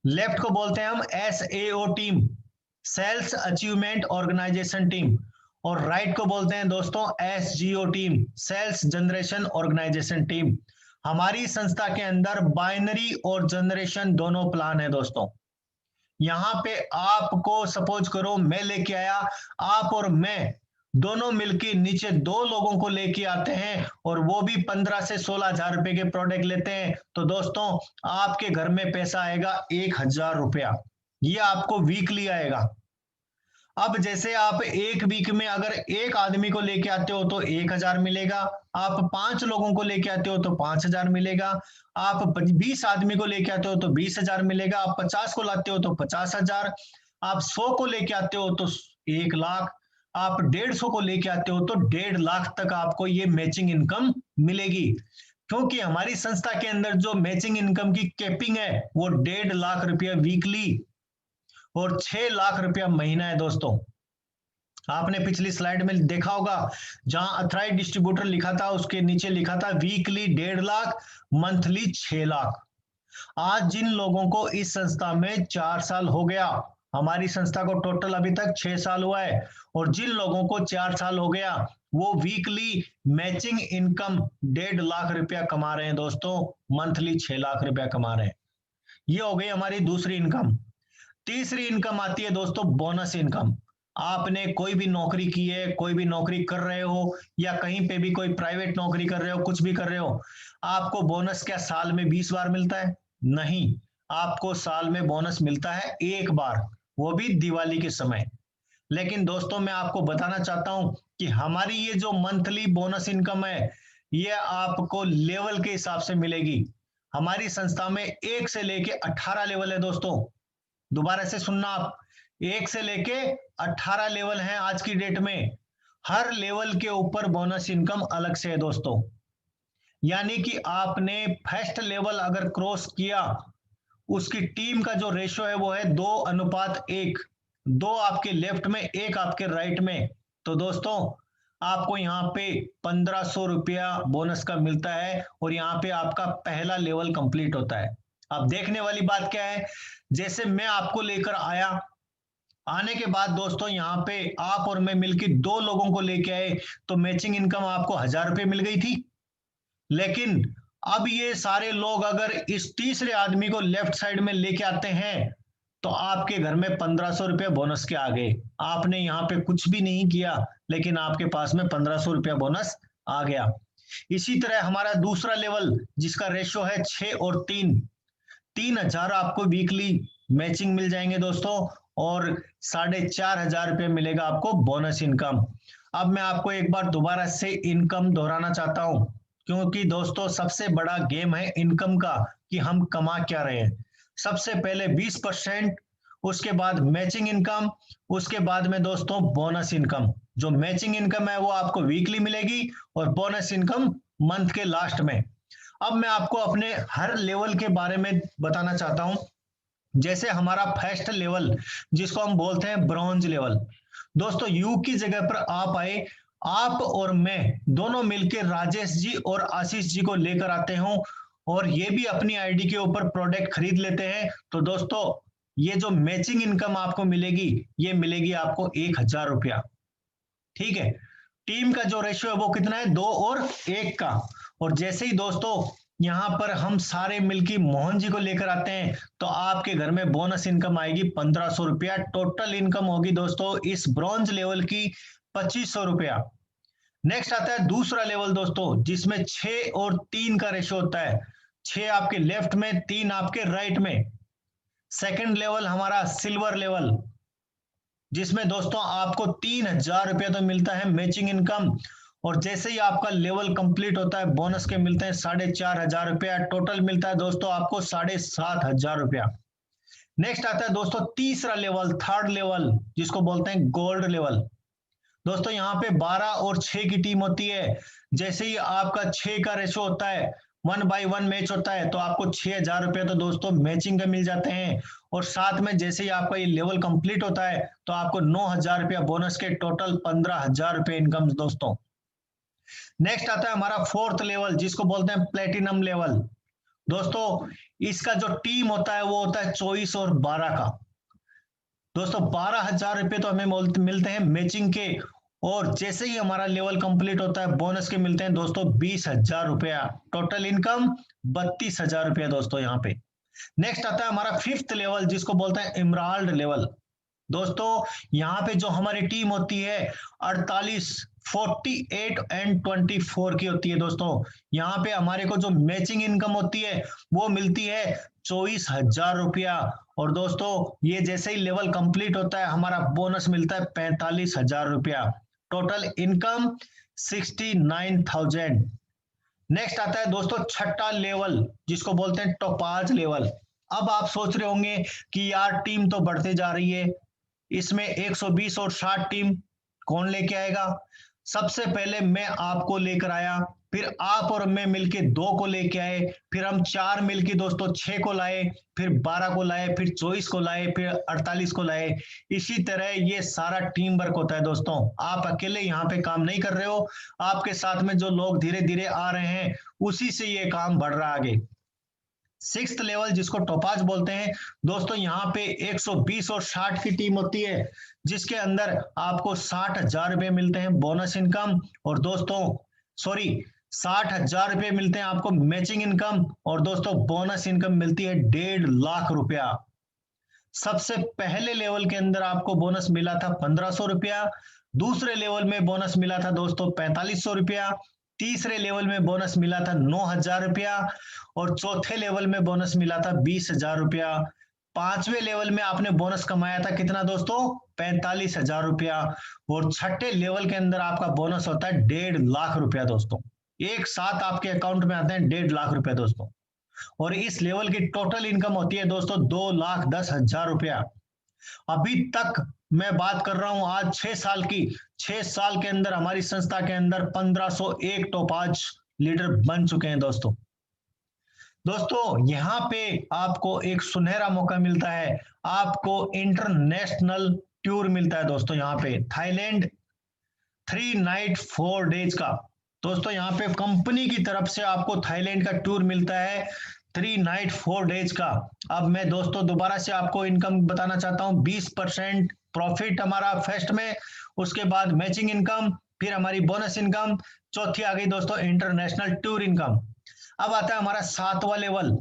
लेफ्ट को बोलते हैं हम SAO team, sales achievement organisation team, और राइट को बोलते हैं दोस्तों SGO team, sales generation organisation team. हमारी संस्था के अंदर बाइनरी और जनरेशन दोनों प्लान है दोस्तों। यहां पे आपको सपोज करो मैं लेके आया, आप और मैं दोनों मिलकर नीचे दो लोगों को लेके आते हैं और वो भी 15 से 16 हजार रुपए के प्रोडक्ट लेते हैं, तो दोस्तों आपके घर में पैसा आएगा 1,000 रुपया। ये आपको वीकली आएगा। अब जैसे आप एक वीक में अगर एक आदमी को लेके आते हो तो 1,000 मिलेगा, आप 5 लोगों को लेके आते हो तो 5,000 मिलेगा, आप 20 आदमी को लेके आते हो तो 20,000 मिलेगा, आप 50 को लाते हो तो 50,000, आप 100 को लेके आते हो तो 1,00,000, आप 150 को लेके आते हो तो 1,50,000 तक आपको ये मैचिंग इनकम मिलेगी। क्योंकि हमारी संस्था के अंदर जो मैचिंग इनकम की कैपिंग है वो 1,50,000 रुपया वीकली और 6,00,000 रुपया महीना है दोस्तों। आपने पिछली स्लाइड में देखा होगा, जहां अथराइज डिस्ट्रीब्यूटर लिखा था उसके नीचे लिखा था वीकली 1,50,000, मंथली 6,00,000। आज जिन लोगों को इस संस्था में 4 साल हो गया, हमारी संस्था को टोटल अभी तक 6 साल हुआ है, और जिन लोगों को 4 साल हो गया वो वीकली मैचिंग इनकम 1,50,000 रुपया कमा रहे हैं दोस्तों, मंथली 6,00,000 रुपया कमा रहे हैं। ये हो गई हमारी दूसरी इनकम। तीसरी इनकम आती है दोस्तों बोनस इनकम। आपने कोई भी नौकरी की है, कोई भी नौकरी कर रहे हो, या कहीं पे भी कोई प्राइवेट नौकरी कर रहे हो, कुछ भी कर रहे हो, आपको बोनस क्या साल में 20 बार मिलता है? नहीं, आपको साल में बोनस मिलता है एक बार, वो भी दिवाली के समय। लेकिन दोस्तों मैं आपको बताना चाहता हूं कि हमारी ये जो मंथली बोनस इनकम है, ये आपको लेवल के हिसाब से मिलेगी। हमारी संस्था में 1 से लेके 18 लेवल है दोस्तों। दोबारा से सुनना आप, 1 से लेके 18 लेवल हैं आज की डेट में। हर लेवल के ऊपर बोनस इनकम अलग से है दोस्तों। यानी कि आपने फर्स्ट लेवल अगर क्रॉस किया, उसकी टीम का जो रेशो है वो है 2:1, 2 आपके लेफ्ट में 1 आपके राइट में। तो दोस्तों आपको यहाँ पे 1,500 रुपया बोनस का मिलता है, और यहाँ पे आपका पहला लेवल कंप्लीट होता है। अब देखने वाली बात क्या है, जैसे मैं आपको लेकर आया, आने के बाद दोस्तों यहाँ पे आप और मैं मिलकर 2 लोगों को लेके आए, तो मैचिंग इनकम आपको 1,000 रुपये मिल गई थी। लेकिन अब ये सारे लोग अगर इस तीसरे आदमी को लेफ्ट साइड में लेके आते हैं, तो आपके घर में 1,500 रुपया बोनस के आ गए। आपने यहाँ पे कुछ भी नहीं किया, लेकिन आपके पास में 1,500 रुपया बोनस आ गया। इसी तरह हमारा दूसरा लेवल जिसका रेशो है 6 और 3, 3,000 आपको वीकली मैचिंग मिल जाएंगे दोस्तों, और 4,500 रुपये मिलेगा आपको बोनस इनकम। अब मैं आपको एक बार दोबारा से इनकम दोहराना चाहता हूं, क्योंकि दोस्तों सबसे बड़ा गेम है इनकम का कि हम कमा क्या रहे हैं। सबसे पहले 20%, उसके बाद मैचिंग इनकम, उसके बाद में दोस्तों बोनस इनकम। जो मैचिंग इनकम है वो आपको वीकली मिलेगी, और बोनस इनकम मंथ के लास्ट में। अब मैं आपको अपने हर लेवल के बारे में बताना चाहता हूं। जैसे हमारा फर्स्ट लेवल जिसको हम बोलते हैं ब्रॉन्ज लेवल, दोस्तों यू की जगह पर आप आए, आप और मैं दोनों मिलकर राजेश जी और आशीष जी को लेकर आते हो, और ये भी अपनी आईडी के ऊपर प्रोडक्ट खरीद लेते हैं। तो दोस्तों ये जो मैचिंग इनकम आपको मिलेगी, ये मिलेगी आपको 1,000 रुपया। ठीक है, टीम का जो रेशियो है वो कितना है? 2 और 1 का। और जैसे ही दोस्तों यहां पर हम सारे मिलकर मोहन जी को लेकर आते हैं, तो आपके घर में बोनस इनकम आएगी 1,500 रुपया। टोटल इनकम होगी दोस्तों इस ब्रॉन्ज लेवल की 2,500 रुपया। नेक्स्ट आता है दूसरा लेवल दोस्तों, जिसमें 6 और 3 का रेशियो होता है। 6 आपके लेफ्ट में, 3 आपके राइट में। सेकंड लेवल हमारा सिल्वर लेवल, जिसमें दोस्तों आपको 3,000 रुपया तो मिलता है मैचिंग इनकम, और जैसे ही आपका लेवल कंप्लीट होता है बोनस के मिलते हैं 4,500 रुपया। टोटल मिलता है दोस्तों आपको 7,500 रुपया। नेक्स्ट आता है दोस्तों तीसरा लेवल, थर्ड लेवल, जिसको बोलते हैं गोल्ड लेवल। दोस्तों यहाँ पे 12 और 6 की टीम होती है। जैसे ही आपका 6 का रेशो होता है, 1/1 मैच होता है, तो आपको 6,000 रुपये तो दोस्तों मैचिंग के मिल जाते हैं। और साथ में जैसे ही आपका ये लेवल कंप्लीट होता है तो आपको 9,000 रुपया बोनस के, टोटल 15,000 रुपये इनकम दोस्तों। नेक्स्ट आता है हमारा फोर्थ लेवल, जिसको बोलते हैं प्लेटिनम लेवल। दोस्तों इसका जो टीम होता है वो होता है 24 और 12 का। दोस्तों 12,000 रुपये तो हमें मिलते हैं मैचिंग के, और जैसे ही हमारा लेवल कंप्लीट होता है बोनस के मिलते हैं दोस्तों 20,000 रुपया। टोटल इनकम 32,000 रुपया दोस्तों यहाँ पे। नेक्स्ट आता है हमारा फिफ्थ लेवल, जिसको बोलते हैं इमराल्ड लेवल। दोस्तों यहाँ पे जो हमारी टीम होती है 48, 48 एंड 24 की होती है दोस्तों। यहाँ पे हमारे को जो मैचिंग इनकम होती है वो मिलती है 24,000 रुपया। और दोस्तों ये जैसे ही लेवल कंप्लीट होता है हमारा बोनस मिलता है 45,000 रुपया। Total income 69,000। नेक्स्ट आता है दोस्तों छठा लेवल, जिसको बोलते हैं टोपाज लेवल। अब आप सोच रहे होंगे कि यार टीम तो बढ़ते जा रही है, इसमें 120 और 60 टीम कौन लेके आएगा। सबसे पहले मैं आपको लेकर आया, फिर आप और मैं मिलके 2 को लेके आए, फिर हम 4 मिलके दोस्तों 6 को लाए, फिर 12 को लाए, फिर 24 को लाए, फिर 48 को लाए। इसी तरह ये सारा टीम वर्क होता है दोस्तों। आप अकेले यहाँ पे काम नहीं कर रहे हो, आपके साथ में जो लोग धीरे धीरे आ रहे हैं उसी से ये काम बढ़ रहा है आगे। सिक्स्थ लेवल, जिसको टोपाज बोलते हैं दोस्तों, यहाँ पे 120 और 60 की टीम होती है, जिसके अंदर आपको 60,000 रुपये मिलते हैं बोनस इनकम। और दोस्तों 60,000 रुपये मिलते हैं आपको मैचिंग इनकम, और दोस्तों बोनस इनकम मिलती है 1.5 लाख रुपया। सबसे पहले लेवल के अंदर आपको बोनस मिला था 1,500 रुपया, दूसरे लेवल में बोनस मिला था दोस्तों 4,500 रुपया, तीसरे लेवल में बोनस मिला था 9,000 रुपया, और चौथे लेवल में बोनस मिला था 20,000 रुपया। पांचवें लेवल में आपने बोनस कमाया था कितना दोस्तों, 45,000 रुपया। और छठे लेवल के अंदर आपका बोनस होता है 1.5 लाख रुपया दोस्तों। एक साथ आपके अकाउंट में आते हैं 1.5 लाख रुपया दोस्तों। और इस लेवल की टोटल इनकम होती है दोस्तों 2,10,000 रुपया। अभी तक मैं बात कर रहा हूं आज 6 साल की, 6 साल के अंदर हमारी संस्था के अंदर 1,501 टोपाज लीडर बन चुके हैं दोस्तों। दोस्तों यहाँ पे आपको एक सुनहरा मौका मिलता है, आपको इंटरनेशनल टूर मिलता है दोस्तों। यहाँ पे थाईलैंड 3 नाइट 4 डेज का दोस्तों, यहाँ पे कंपनी की तरफ से आपको थाईलैंड का टूर मिलता है 3 नाइट 4 डेज का। अब मैं दोस्तों दोबारा से आपको इनकम बताना चाहता हूँ। 20% प्रॉफिट हमारा फर्स्ट में, उसके बाद मैचिंग इनकम, फिर हमारी बोनस इनकम, चौथी आ गई दोस्तों इंटरनेशनल टूर इनकम। अब आता है हमारा 7वां लेवल,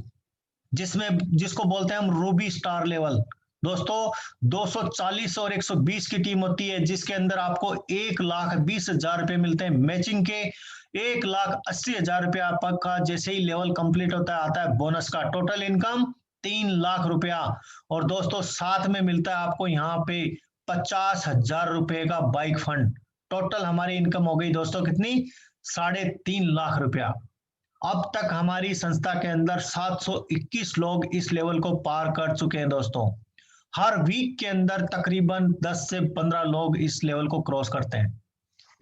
जिसको बोलते हैं हम रूबी स्टार लेवल। दोस्तों 240 और 120 की टीम होती है, जिसके अंदर आपको 1,20,000 रुपये मिलते हैं मैचिंग के, 1,80,000 रुपये आपका जैसे ही लेवल कंप्लीट होता है आता है बोनस का। टोटल इनकम 3 लाख रुपया। और दोस्तों साथ में मिलता है आपको यहाँ पे 50,000 रुपये का बाइक फंड। टोटल हमारी इनकम हो गई दोस्तों कितनी, 3.5 लाख रुपया। अब तक हमारी संस्था के अंदर 721 लोग इस लेवल को पार कर चुके हैं दोस्तों। हर वीक के अंदर तकरीबन 10 से 15 लोग इस लेवल को क्रॉस करते हैं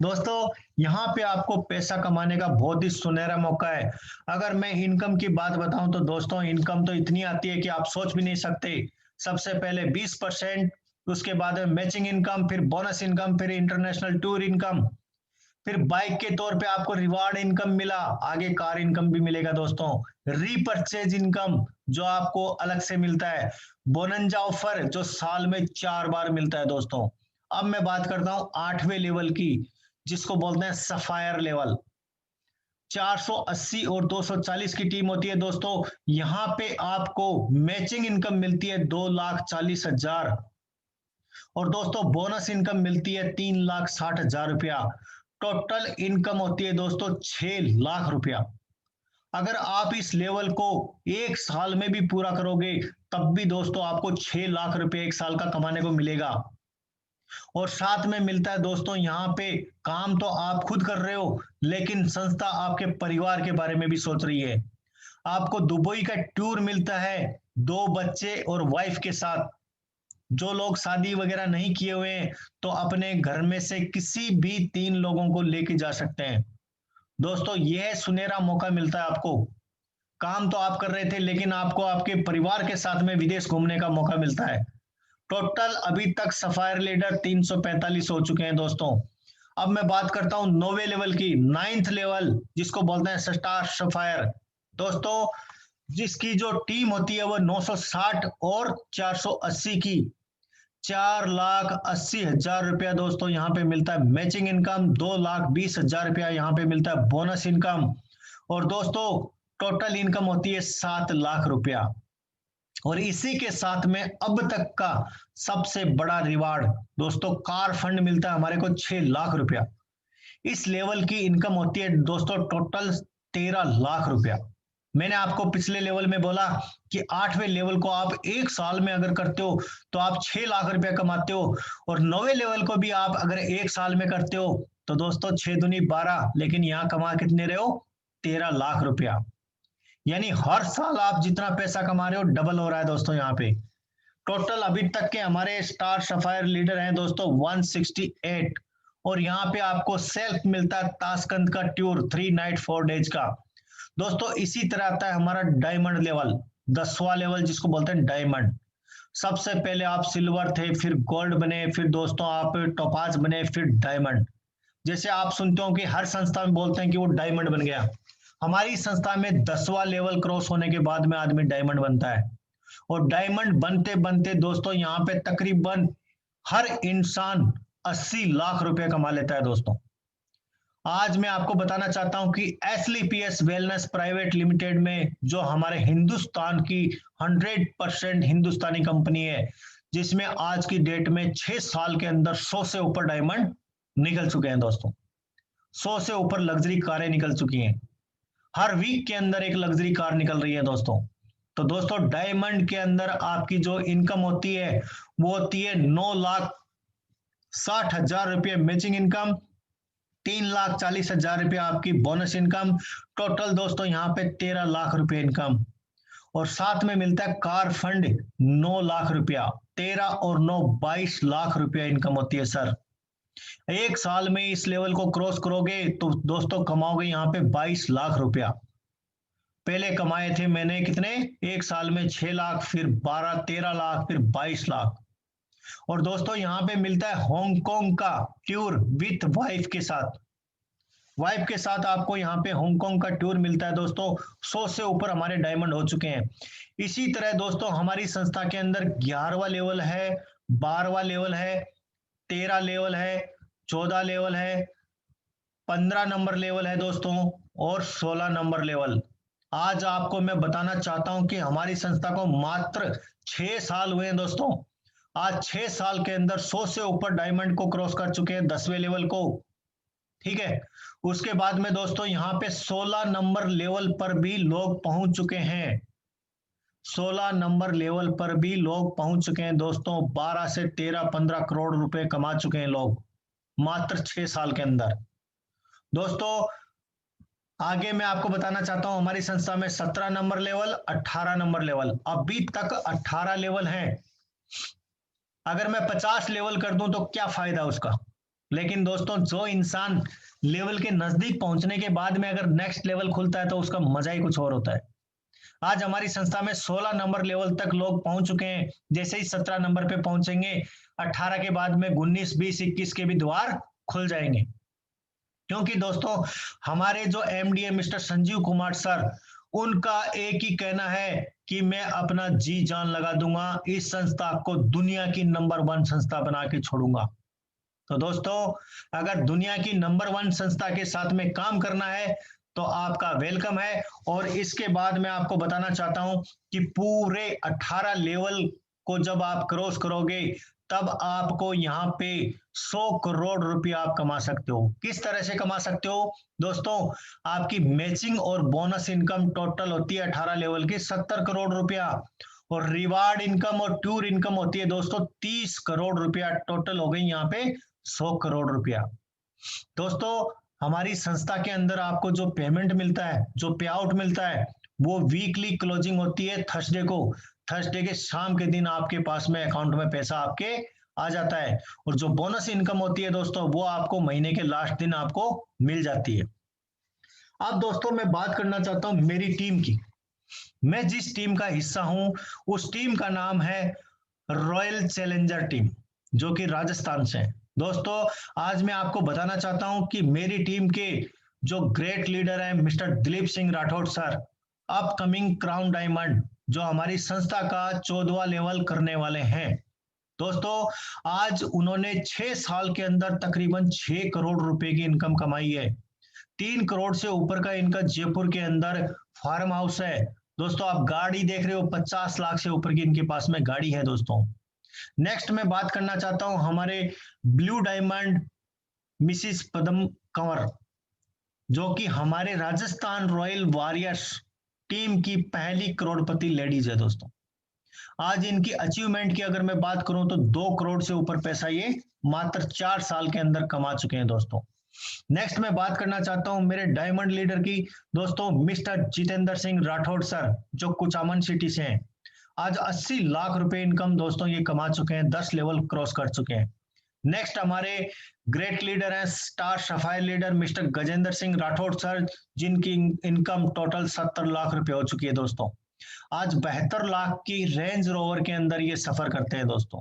दोस्तों। यहाँ पे आपको पैसा कमाने का बहुत ही सुनहरा मौका है। अगर मैं इनकम की बात बताऊं तो दोस्तों इनकम तो इतनी आती है कि आप सोच भी नहीं सकते। सबसे पहले 20%, उसके बाद मैचिंग इनकम, फिर बोनस इनकम, फिर इंटरनेशनल टूर इनकम, फिर बाइक के तौर पे आपको रिवार्ड इनकम मिला, आगे कार इनकम भी मिलेगा दोस्तों। रीपरचेज इनकम जो आपको अलग से मिलता है, बोनंजा ऑफर जो साल में 4 बार मिलता है दोस्तों। अब मैं बात करता हूं 8वें लेवल की, जिसको बोलते हैं सफायर लेवल। 480 और 240 की टीम होती है दोस्तों। यहाँ पे आपको मैचिंग इनकम मिलती है 2,40,000, और दोस्तों बोनस इनकम मिलती है 3,60,000 रुपया। टोटल इनकम होती है दोस्तों 6 लाख रुपया। अगर आप इस लेवल को एक साल में भी पूरा करोगे तब भी दोस्तों आपको 6 लाख रुपए एक साल का कमाने को मिलेगा। और साथ में मिलता है दोस्तों यहाँ पे काम तो आप खुद कर रहे हो, लेकिन संस्था आपके परिवार के बारे में भी सोच रही है। आपको दुबई का टूर मिलता है 2 बच्चे और वाइफ के साथ, जो लोग शादी वगैरह नहीं किए हुए हैं तो अपने घर में से किसी भी 3 लोगों को लेके जा सकते हैं। दोस्तों यह सुनहरा मौका मिलता है आपको। काम तो आप कर रहे थे लेकिन आपको आपके परिवार के साथ में विदेश घूमने का मौका मिलता है। टोटल अभी तक सफायर लीडर 345 हो चुके हैं दोस्तों। अब मैं बात करता हूं 9वें लेवल की, 9th लेवल जिसको बोलते हैं स्टार सफायर। दोस्तों जिसकी जो टीम होती है वो 960 और 480 की, 4,80,000 रुपया दोस्तों यहाँ पे मिलता है मैचिंग इनकम, 2,20,000 रुपया यहाँ पे मिलता है बोनस इनकम, और दोस्तों टोटल इनकम होती है 7 लाख रुपया। और इसी के साथ में अब तक का सबसे बड़ा रिवार्ड दोस्तों कार फंड मिलता है हमारे को 6 लाख रुपया। इस लेवल की इनकम होती है दोस्तों टोटल 13 लाख रुपया। मैंने आपको पिछले लेवल में बोला कि 8वें लेवल को आप एक साल में अगर करते हो तो आप 6 लाख रुपया कमाते हो, और 9वें लेवल को भी आप अगर एक साल में करते हो तो दोस्तों 6 दूनी 12, लेकिन यहां कमा कितने रहे हो? 13 लाख रुपया। यानी हर साल आप जितना पैसा कमा रहे हो डबल हो रहा है दोस्तों यहाँ पे। टोटल अभी तक के हमारे स्टार सफायर लीडर हैं दोस्तों 168, और यहाँ पे आपको सेल्फ मिलता है ताशकंद का टूर 3 नाइट 4 डेज का। दोस्तों इसी तरह आता है हमारा डायमंड लेवल, 10वां लेवल जिसको बोलते हैं डायमंड। सबसे पहले आप सिल्वर थे, फिर गोल्ड बने, फिर दोस्तों आप टोपाज बने, फिर डायमंड। जैसे आप सुनते हो कि हर संस्था में बोलते हैं कि वो डायमंड बन गया, हमारी संस्था में 10वां लेवल क्रॉस होने के बाद में आदमी डायमंड बनता है। और डायमंड बनते बनते दोस्तों यहाँ पे तकरीबन हर इंसान 80 लाख रुपए कमा लेता है दोस्तों। आज मैं आपको बताना चाहता हूं कि एसलीपीएस वेलनेस प्राइवेट लिमिटेड में जो हमारे हिंदुस्तान की 100% हिंदुस्तानी कंपनी है, जिसमें आज की डेट में 6 साल के अंदर 100 से ऊपर डायमंड निकल चुके हैं दोस्तों। 100 से ऊपर लग्जरी कारें निकल चुकी हैं। हर वीक के अंदर एक लग्जरी कार निकल रही है दोस्तों। तो दोस्तों डायमंड के अंदर आपकी जो इनकम होती है वो होती है 9,60,000 रुपये मैचिंग इनकम, 3,40,000 रुपये आपकी बोनस इनकम, टोटल दोस्तों यहाँ पे 13 लाख रुपए इनकम। और साथ में मिलता है कार फंड 9 लाख रुपया, 13 और 9 22 लाख रुपया इनकम होती है सर। एक साल में इस लेवल को क्रॉस करोगे तो दोस्तों कमाओगे यहाँ पे 22 लाख रुपया। पहले कमाए थे मैंने कितने? एक साल में 6 लाख, फिर 12 13 लाख, फिर 22 लाख। और दोस्तों यहाँ पे मिलता है हांगकांग का टूर विथ वाइफ के साथ। वाइफ के साथ आपको यहाँ पे हांगकांग का टूर मिलता है दोस्तों। 100 से ऊपर हमारे डायमंड हो चुके हैं। इसी तरह दोस्तों हमारी संस्था के अंदर 11वां लेवल है, 12वां लेवल है, 13 लेवल है, 14 लेवल है, 15 नंबर लेवल है दोस्तों, और 16 नंबर लेवल। आज आपको मैं बताना चाहता हूं कि हमारी संस्था को मात्र 6 साल हुए हैं दोस्तों। आज 6 साल के अंदर 100 से ऊपर डायमंड को क्रॉस कर चुके हैं 10वें लेवल को। ठीक है, उसके बाद में दोस्तों यहाँ पे 16 नंबर लेवल पर भी लोग पहुंच चुके हैं। 16 नंबर लेवल पर भी लोग पहुंच चुके हैं दोस्तों। 12 से 13-15 करोड़ रुपए कमा चुके हैं लोग मात्र 6 साल के अंदर। दोस्तों आगे मैं आपको बताना चाहता हूं हमारी संस्था में 17 नंबर लेवल, 18 नंबर लेवल, अभी तक 18 लेवल हैं। अगर मैं 50 लेवल कर दूं तो क्या फायदा उसका। लेकिन दोस्तों जो इंसान लेवल के नजदीक पहुंचने के बाद में अगर नेक्स्ट लेवल खुलता है तो उसका मजा ही कुछ और होता है। आज हमारी संस्था में 16 नंबर लेवल तक लोग पहुंच चुके हैं। जैसे ही 17 नंबर पे पहुंचेंगे 18 के बाद में 19, 20, 21 के भी द्वार खुल जाएंगे। क्योंकि दोस्तों हमारे जो MDA mister Sanjeev Kumar sir, उनका एक ही कहना है कि मैं अपना जी जान लगा दूंगा, इस संस्था को दुनिया की नंबर 1 संस्था बना के छोड़ूंगा। तो दोस्तों अगर दुनिया की नंबर 1 संस्था के साथ में काम करना है तो आपका वेलकम है। और इसके बाद मैं आपको बताना चाहता हूं कि पूरे 18 लेवल को जब आप क्रॉस करोगे तब आपको यहाँ पे 100 करोड़ रुपया आप कमा सकते हो। किस तरह से कमा सकते हो दोस्तों? आपकी मैचिंग और बोनस इनकम टोटल होती है 18 लेवल की 70 करोड़ रुपया, और रिवार्ड इनकम और टूर इनकम होती है दोस्तों 30 करोड़ रुपया। टोटल हो गई यहाँ पे 100 करोड़ रुपया। दोस्तों हमारी संस्था के अंदर आपको जो पेमेंट मिलता है, जो पे आउट मिलता है, वो वीकली क्लोजिंग होती है थर्सडे को। थर्सडे के शाम के दिन आपके पास में अकाउंट में पैसा आपके आ जाता है। और जो बोनस इनकम होती है दोस्तों, वो आपको महीने के लास्ट दिन आपको मिल जाती है। अब दोस्तों मैं बात करना चाहता हूं मेरी टीम की। मैं जिस टीम का हिस्सा हूं उस टीम का नाम है रॉयल चैलेंजर टीम, जो कि राजस्थान से है। दोस्तों आज मैं आपको बताना चाहता हूं कि मेरी टीम के जो ग्रेट लीडर है mister Dilip Singh Rathore sir, upcoming crown diamond जो हमारी संस्था का 14वां लेवल करने वाले हैं। दोस्तों आज उन्होंने 6 साल के अंदर तकरीबन 6 करोड़ रुपए की इनकम कमाई है। 3 करोड़ से ऊपर का इनका जयपुर के अंदर फार्म हाउस है। दोस्तों आप गाड़ी देख रहे हो, 50 लाख से ऊपर की इनके पास में गाड़ी है। दोस्तों नेक्स्ट मैं बात करना चाहता हूं हमारे ब्लू डायमंड मिसिस पदम कंवर, जो कि हमारे राजस्थान रॉयल वॉरियर्स टीम की पहली करोड़पति लेडीज है। दोस्तों आज इनकी अचीवमेंट की अगर मैं बात करूं तो 2 करोड़ से ऊपर पैसा ये मात्र 4 साल के अंदर कमा चुके हैं। दोस्तों नेक्स्ट मैं बात करना चाहता हूं मेरे डायमंड लीडर की। दोस्तों मिस्टर जितेंद्र सिंह राठौड़ सर, जो कुचामन सिटी से हैं। आज 80 लाख रुपए इनकम दोस्तों ये कमा चुके हैं, 10 लेवल क्रॉस कर चुके हैं। नेक्स्ट हमारे ग्रेट लीडर हैं star sapphire leader mister Gajendra Singh Rathore sir, जिनकी इनकम टोटल 70 लाख रुपए हो चुकी है। दोस्तों आज 72 लाख की रेंज रोवर के अंदर ये सफर करते हैं। दोस्तों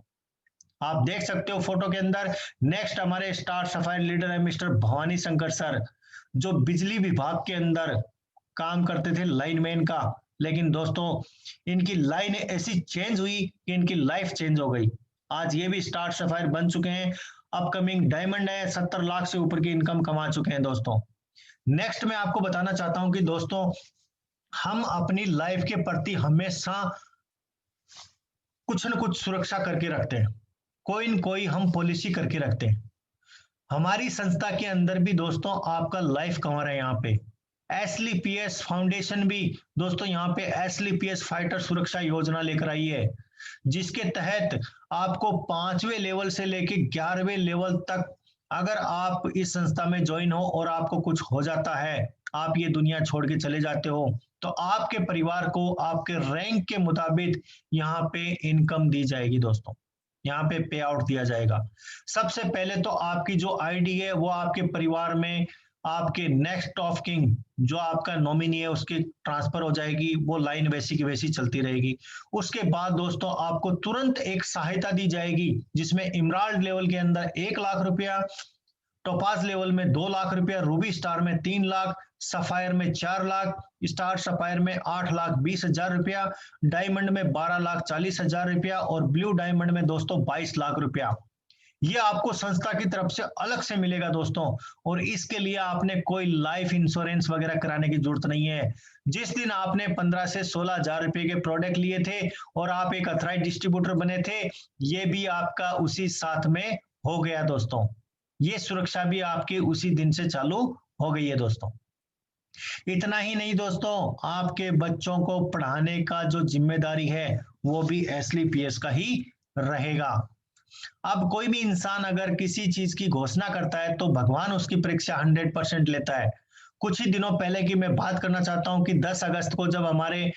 आप देख सकते हो फोटो के अंदर। नेक्स्ट हमारे स्टार सफायर लीडर है मिस्टर भवानी शंकर सर, जो बिजली विभाग के अंदर काम करते थे लाइनमैन का, लेकिन दोस्तों इनकी लाइन ऐसी चेंज हुई कि इनकी लाइफ चेंज हो गई। आज ये भी स्टार सफायर बन चुके हैं, अपकमिंग डायमंड है, 70 लाख से ऊपर की इनकम कमा चुके हैं। दोस्तों नेक्स्ट मैं आपको बताना चाहता हूं कि दोस्तों हम अपनी लाइफ के प्रति हमेशा कुछ न कुछ सुरक्षा करके रखते हैं, कोई न कोई हम पॉलिसी करके रखते हैं। हमारी संस्था के अंदर भी दोस्तों आपका लाइफ कवर है। यहाँ पे एसलीपीएस फाउंडेशन भी दोस्तों यहाँ पे एसलीपीएस फाइटर सुरक्षा योजना लेकर आई है, जिसके तहत आपको 5वें लेवल से लेके 11वें लेवल तक अगर आप इस संस्था में ज्वाइन हो और आपको कुछ हो जाता है, आप ये दुनिया छोड़ के चले जाते हो, तो आपके परिवार को आपके रैंक के मुताबिक यहाँ पे इनकम दी जाएगी। दोस्तों यहाँ पे पे आउट दिया जाएगा। सबसे पहले तो आपकी जो आईडी है वो आपके परिवार में आपके नेक्स्ट ऑफ किंग जो आपका नॉमिनी है उसकी ट्रांसफर हो जाएगी, वो लाइन वैसी की वैसी चलती रहेगी। उसके बाद दोस्तों आपको तुरंत एक सहायता दी जाएगी, जिसमें इमराल्ड लेवल के अंदर 1 लाख रुपया, टोपाज लेवल में 2 लाख रुपया, रूबी स्टार में 3 लाख, सफायर में 4 लाख, स्टार सफायर में 8 लाख 20 हजार रुपया, डायमंड में 12 लाख 40 हजार रुपया और ब्लू डायमंड में दोस्तों 22 लाख रुपया। ये आपको संस्था की तरफ से अलग से मिलेगा दोस्तों, और इसके लिए आपने कोई लाइफ इंश्योरेंस वगैरह कराने की जरूरत नहीं है। जिस दिन आपने 15 से 16 हजार रुपए के प्रोडक्ट लिए थे और आप एक अथराइज्ड डिस्ट्रीब्यूटर बने थे, ये भी आपका उसी साथ में हो गया। दोस्तों ये सुरक्षा भी आपकी उसी दिन से चालू हो गई है। दोस्तों इतना ही नहीं दोस्तों, आपके बच्चों को पढ़ाने का जो जिम्मेदारी है वो भी एसलीपीएस का ही रहेगा। अब कोई भी इंसान अगर किसी चीज की घोषणा करता है तो भगवान उसकी परीक्षा 100% लेता है। कुछ ही दिनों पहले की मैं बात करना चाहता हूं कि 10 अगस्त को जब हमारे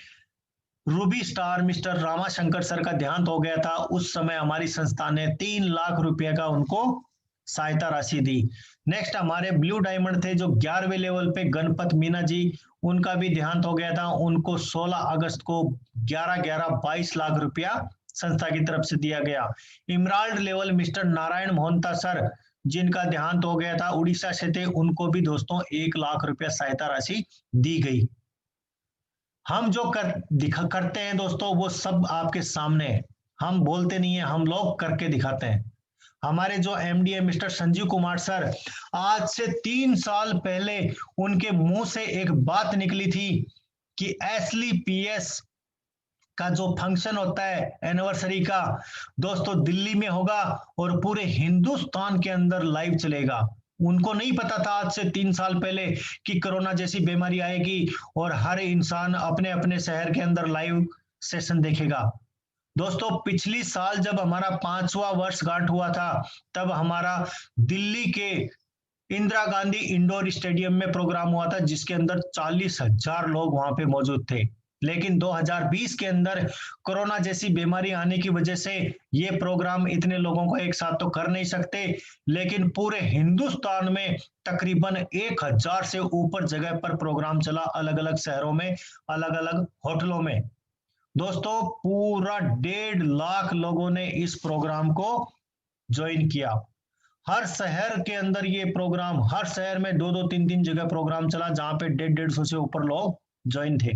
Ruby star mister Ramashankar sir का देहांत हो गया था, उस समय हमारी संस्था ने 3 लाख रुपए का उनको सहायता राशि दी। नेक्स्ट हमारे ब्लू डायमंड थे जो 11वें लेवल पे गणपत मीना जी, उनका भी देहांत हो गया था। उनको 16 अगस्त को 22 लाख रुपया संस्था की तरफ से दिया गया। Emerald level mister Narayan Mohanta sir, जिनका देहांत हो गया था, उड़ीसा से थे, उनको भी दोस्तों 1 लाख रुपया सहायता राशि दी गई। हम जो करते हैं दोस्तों वो सब आपके सामने है, हम बोलते नहीं है, हम लोग करके दिखाते हैं। हमारे जो एमडी है मिस्टर संजीव कुमार सर, आज से 3 साल पहले उनके मुंह से एक बात निकली थी कि एसलीपीएस का जो फंक्शन होता है एनिवर्सरी का दोस्तों दिल्ली में होगा और पूरे हिंदुस्तान के अंदर लाइव चलेगा। उनको नहीं पता था आज से 3 साल पहले कि कोरोना जैसी बीमारी आएगी और हर इंसान अपने अपने शहर के अंदर लाइव सेशन देखेगा। दोस्तों पिछली साल जब हमारा 5वां वर्षगांठ हुआ था, तब हमारा दिल्ली के इंदिरा गांधी इंडोर स्टेडियम में प्रोग्राम हुआ था, जिसके अंदर 40,000 लोग वहां पे मौजूद थे। लेकिन 2020 के अंदर कोरोना जैसी बीमारी आने की वजह से ये प्रोग्राम इतने लोगों को एक साथ तो कर नहीं सकते, लेकिन पूरे हिंदुस्तान में तकरीबन 1000 से ऊपर जगह पर प्रोग्राम चला, अलग अलग शहरों में, अलग अलग होटलों में। दोस्तों पूरा 1.5 लाख लोगों ने इस प्रोग्राम को ज्वाइन किया। हर शहर के अंदर ये प्रोग्राम, हर शहर में 2-2 3-3 जगह प्रोग्राम चला, जहां पे 150-150 से ऊपर लोग ज्वाइन थे।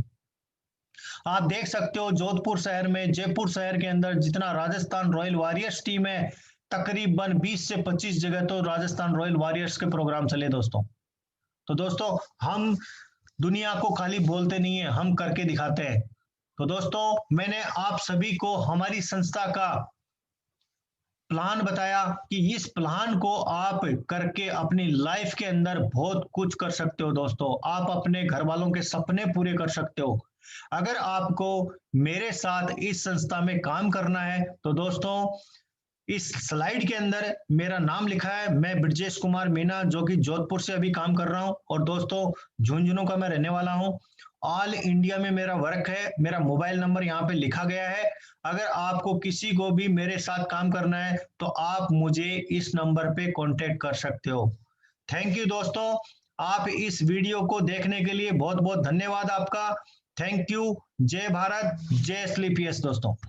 आप देख सकते हो जोधपुर शहर में, जयपुर शहर के अंदर जितना राजस्थान रॉयल वॉरियर्स टीम है, तकरीबन 20 से 25 जगह तो राजस्थान रॉयल वॉरियर्स के प्रोग्राम चले दोस्तों। तो दोस्तों हम दुनिया को खाली बोलते नहीं है, हम करके दिखाते हैं। तो दोस्तों मैंने आप सभी को हमारी संस्था का प्लान बताया कि इस प्लान को आप करके अपनी लाइफ के अंदर बहुत कुछ कर सकते हो दोस्तों। आप अपने घर वालों के सपने पूरे कर सकते हो। अगर आपको मेरे साथ इस संस्था में काम करना है तो दोस्तों इस स्लाइड के अंदर मेरा नाम लिखा है। मैं ब्रजेश कुमार मीना, जो कि जोधपुर से अभी काम कर रहा हूं, और दोस्तों झुंझुनू का मैं रहने वाला हूं। ऑल इंडिया में मेरा वर्क है। मेरा मोबाइल नंबर यहाँ पे लिखा गया है। अगर आपको किसी को भी मेरे साथ काम करना है तो आप मुझे इस नंबर पे कांटेक्ट कर सकते हो। थैंक यू दोस्तों, आप इस वीडियो को देखने के लिए बहुत बहुत धन्यवाद आपका। Thank you. जय भारत, जय SleepYes दोस्तों।